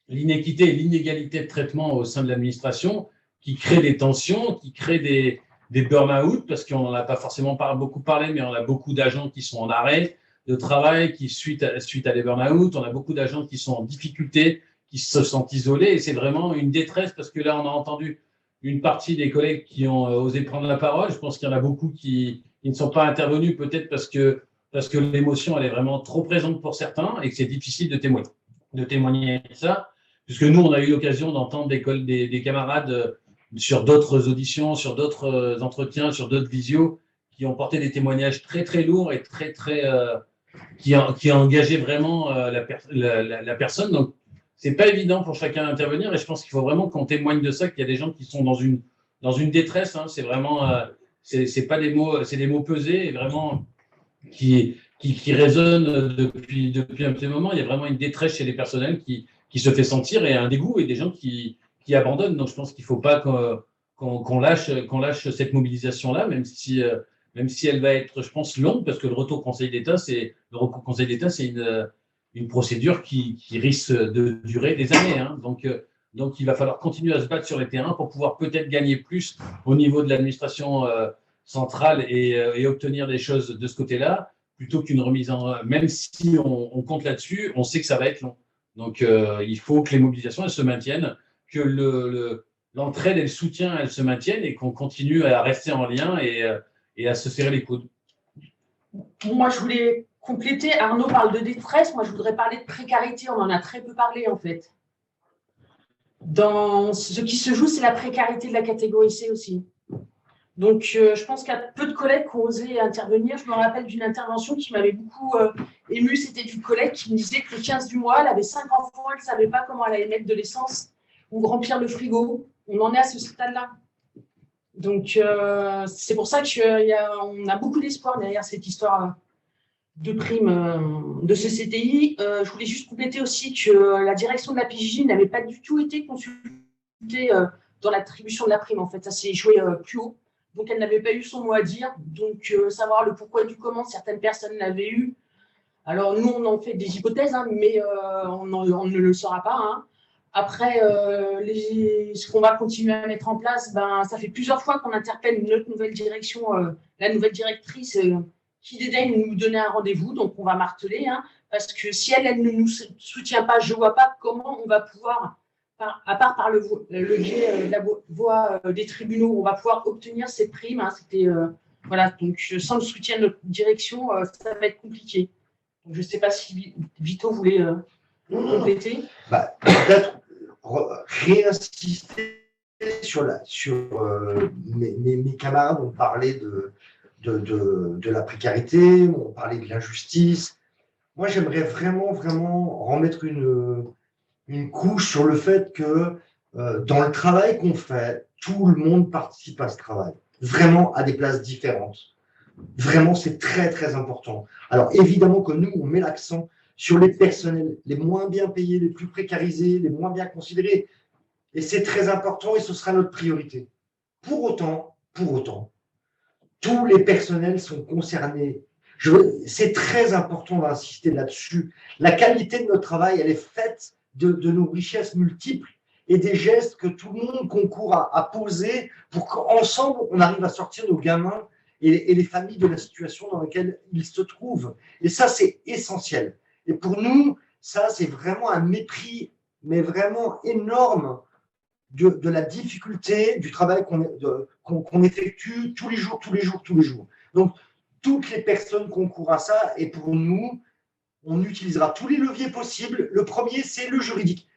l'inéquité et l'inégalité de traitement au sein de l'administration qui crée des tensions, qui crée des burn-out, parce qu'on n'en a pas forcément beaucoup parlé, mais on a beaucoup d'agents qui sont en arrêt de travail, qui suite à des burn-out, on a beaucoup d'agents qui sont en difficulté, qui se sentent isolés, et c'est vraiment une détresse, parce que là, on a entendu une partie des collègues qui ont osé prendre la parole. Je pense qu'il y en a beaucoup qui ne sont pas intervenus, peut-être parce que l'émotion, elle est vraiment trop présente pour certains, et que c'est difficile de témoigner ça, puisque nous, on a eu l'occasion d'entendre des camarades sur d'autres auditions, sur d'autres entretiens, sur d'autres visios, qui ont porté des témoignages très, très lourds et qui ont engagé vraiment la personne. Donc, c'est pas évident pour chacun d'intervenir, et je pense qu'il faut vraiment qu'on témoigne de ça, qu'il y a des gens qui sont dans une détresse. Hein, c'est vraiment, c'est pas des mots, c'est des mots pesés, et vraiment qui qui résonne depuis un petit moment. Il y a vraiment une détresse chez les personnels qui se fait sentir et un dégoût et des gens qui abandonnent. Donc, je pense qu'il ne faut pas qu'on lâche cette mobilisation-là, même si elle va être, je pense, longue, parce que le retour au Conseil d'État, c'est une procédure qui risque de durer des années. Hein. Donc, il va falloir continuer à se battre sur les terrains pour pouvoir peut-être gagner plus au niveau de l'administration centrale et obtenir des choses de ce côté-là, plutôt qu'une remise en… Même si on compte là-dessus, on sait que ça va être long. Donc, il faut que les mobilisations elles se maintiennent, que l'entraide et le soutien elles se maintiennent et qu'on continue à rester en lien et à se serrer les coudes. Moi, je voulais compléter. Arnaud parle de détresse. Moi, je voudrais parler de précarité. On en a très peu parlé, en fait. Dans ce qui se joue, c'est la précarité de la catégorie C aussi. Donc, je pense qu'il y a peu de collègues qui ont osé intervenir. Je me rappelle d'une intervention qui m'avait beaucoup émue. C'était d'une collègue qui me disait que le 15 du mois, elle avait 5 enfants, elle ne savait pas comment elle allait mettre de l'essence ou remplir le frigo. On en est à ce stade-là. Donc, c'est pour ça qu'on a beaucoup d'espoir derrière cette histoire de prime de ce CTI. Je voulais juste compléter aussi que la direction de la PJJ n'avait pas du tout été consultée dans l'attribution de la prime. En fait, ça s'est joué plus haut. Donc, elle n'avait pas eu son mot à dire. Donc, savoir le pourquoi du comment, certaines personnes l'avaient eu. Alors, nous, on en fait des hypothèses, hein, mais on ne le saura pas. Hein. Après, ce qu'on va continuer à mettre en place, ça fait plusieurs fois qu'on interpelle notre nouvelle direction, la nouvelle directrice qui dédaigne nous donner un rendez-vous. Donc, on va marteler, hein, parce que si elle ne nous soutient pas, je ne vois pas comment on va pouvoir, à part par le biais de la voie des tribunaux, on va pouvoir obtenir cette prime. Hein, voilà, donc sans le soutien de notre direction, ça va être compliqué. Donc, je ne sais pas si Vito voulait compléter. Peut-être réinsister sur mes camarades ont parlé de la précarité, ont parlé de l'injustice. Moi, j'aimerais vraiment remettre une couche sur le fait que dans le travail qu'on fait, tout le monde participe à ce travail, vraiment à des places différentes. Vraiment, c'est très important. Alors, évidemment que nous, on met l'accent sur les personnels les moins bien payés, les plus précarisés, les moins bien considérés. Et c'est très important et ce sera notre priorité. Pour autant, tous les personnels sont concernés. C'est très important d'insister là-dessus. La qualité de notre travail, elle est faite de nos richesses multiples et des gestes que tout le monde concourt à poser pour qu'ensemble, on arrive à sortir nos gamins et les familles de la situation dans laquelle ils se trouvent. Et ça, c'est essentiel. Et pour nous, ça, c'est vraiment un mépris, mais vraiment énorme de la difficulté du travail qu'on effectue tous les jours. Donc, toutes les personnes concourent à ça. Et pour nous, on utilisera tous les leviers possibles. Le premier, c'est le juridique.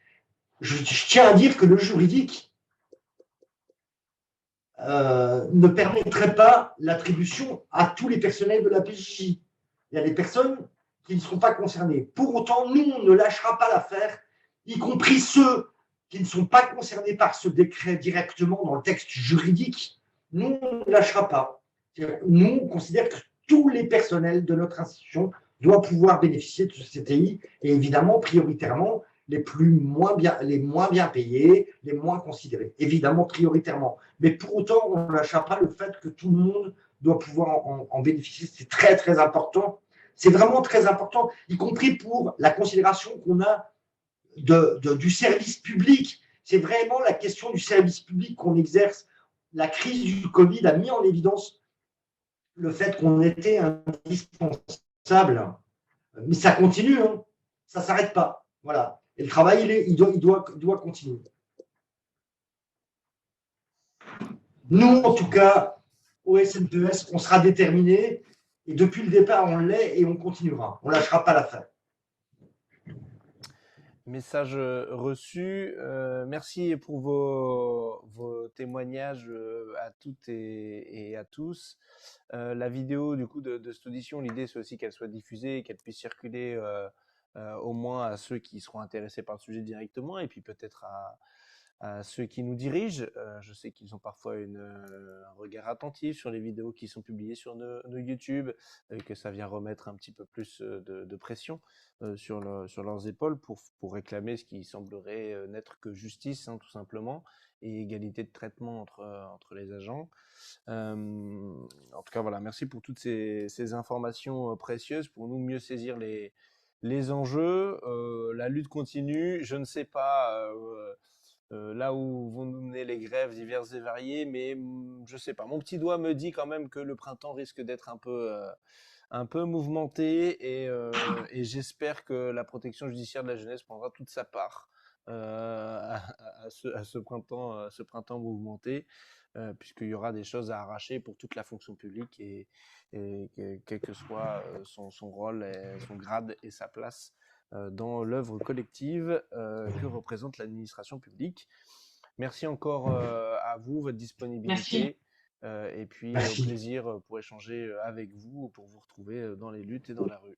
Je tiens à dire que le juridique ne permettrait pas l'attribution à tous les personnels de la PJJ. Il y a des personnes qui ne seront pas concernées. Pour autant, nous, on ne lâchera pas l'affaire, y compris ceux qui ne sont pas concernés par ce décret directement dans le texte juridique. Nous, on ne lâchera pas. Nous, on considère que tous les personnels de notre institution doivent pouvoir bénéficier de ce CTI et évidemment, prioritairement, les moins bien payés, les moins considérés, évidemment prioritairement. Mais pour autant, on ne lâchera pas le fait que tout le monde doit pouvoir en bénéficier. C'est très important. C'est vraiment très important, y compris pour la considération qu'on a du service public. C'est vraiment la question du service public qu'on exerce. La crise du Covid a mis en évidence le fait qu'on était indispensable. Mais ça continue, hein. Ça ne s'arrête pas. Voilà. Et le travail, il doit continuer. Nous, en tout cas, au SNPS, on sera déterminés. Et depuis le départ, on l'est et on continuera. On ne lâchera pas l'affaire. Message reçu. Merci pour vos témoignages à toutes et à tous. La vidéo du coup de cette audition, l'idée c'est aussi qu'elle soit diffusée, qu'elle puisse circuler au moins à ceux qui seront intéressés par le sujet directement et puis peut-être à ceux qui nous dirigent. Je sais qu'ils ont parfois un regard attentif sur les vidéos qui sont publiées sur nos YouTube, que ça vient remettre un petit peu plus de pression sur leurs épaules pour réclamer ce qui semblerait n'être que justice, hein, tout simplement, et égalité de traitement entre les agents. En tout cas, voilà, merci pour toutes ces informations précieuses pour nous mieux saisir les enjeux. La lutte continue. Je ne sais pas là où vont nous mener les grèves diverses et variées, mais je sais pas. Mon petit doigt me dit quand même que le printemps risque d'être un peu mouvementé et j'espère que la protection judiciaire de la jeunesse prendra toute sa part à ce printemps mouvementé, puisqu'il y aura des choses à arracher pour toute la fonction publique et quel que soit son rôle, son grade et sa place dans l'œuvre collective que représente l'administration publique. Merci encore à vous, votre disponibilité. Et puis au plaisir pour échanger avec vous, pour vous retrouver dans les luttes et dans la rue.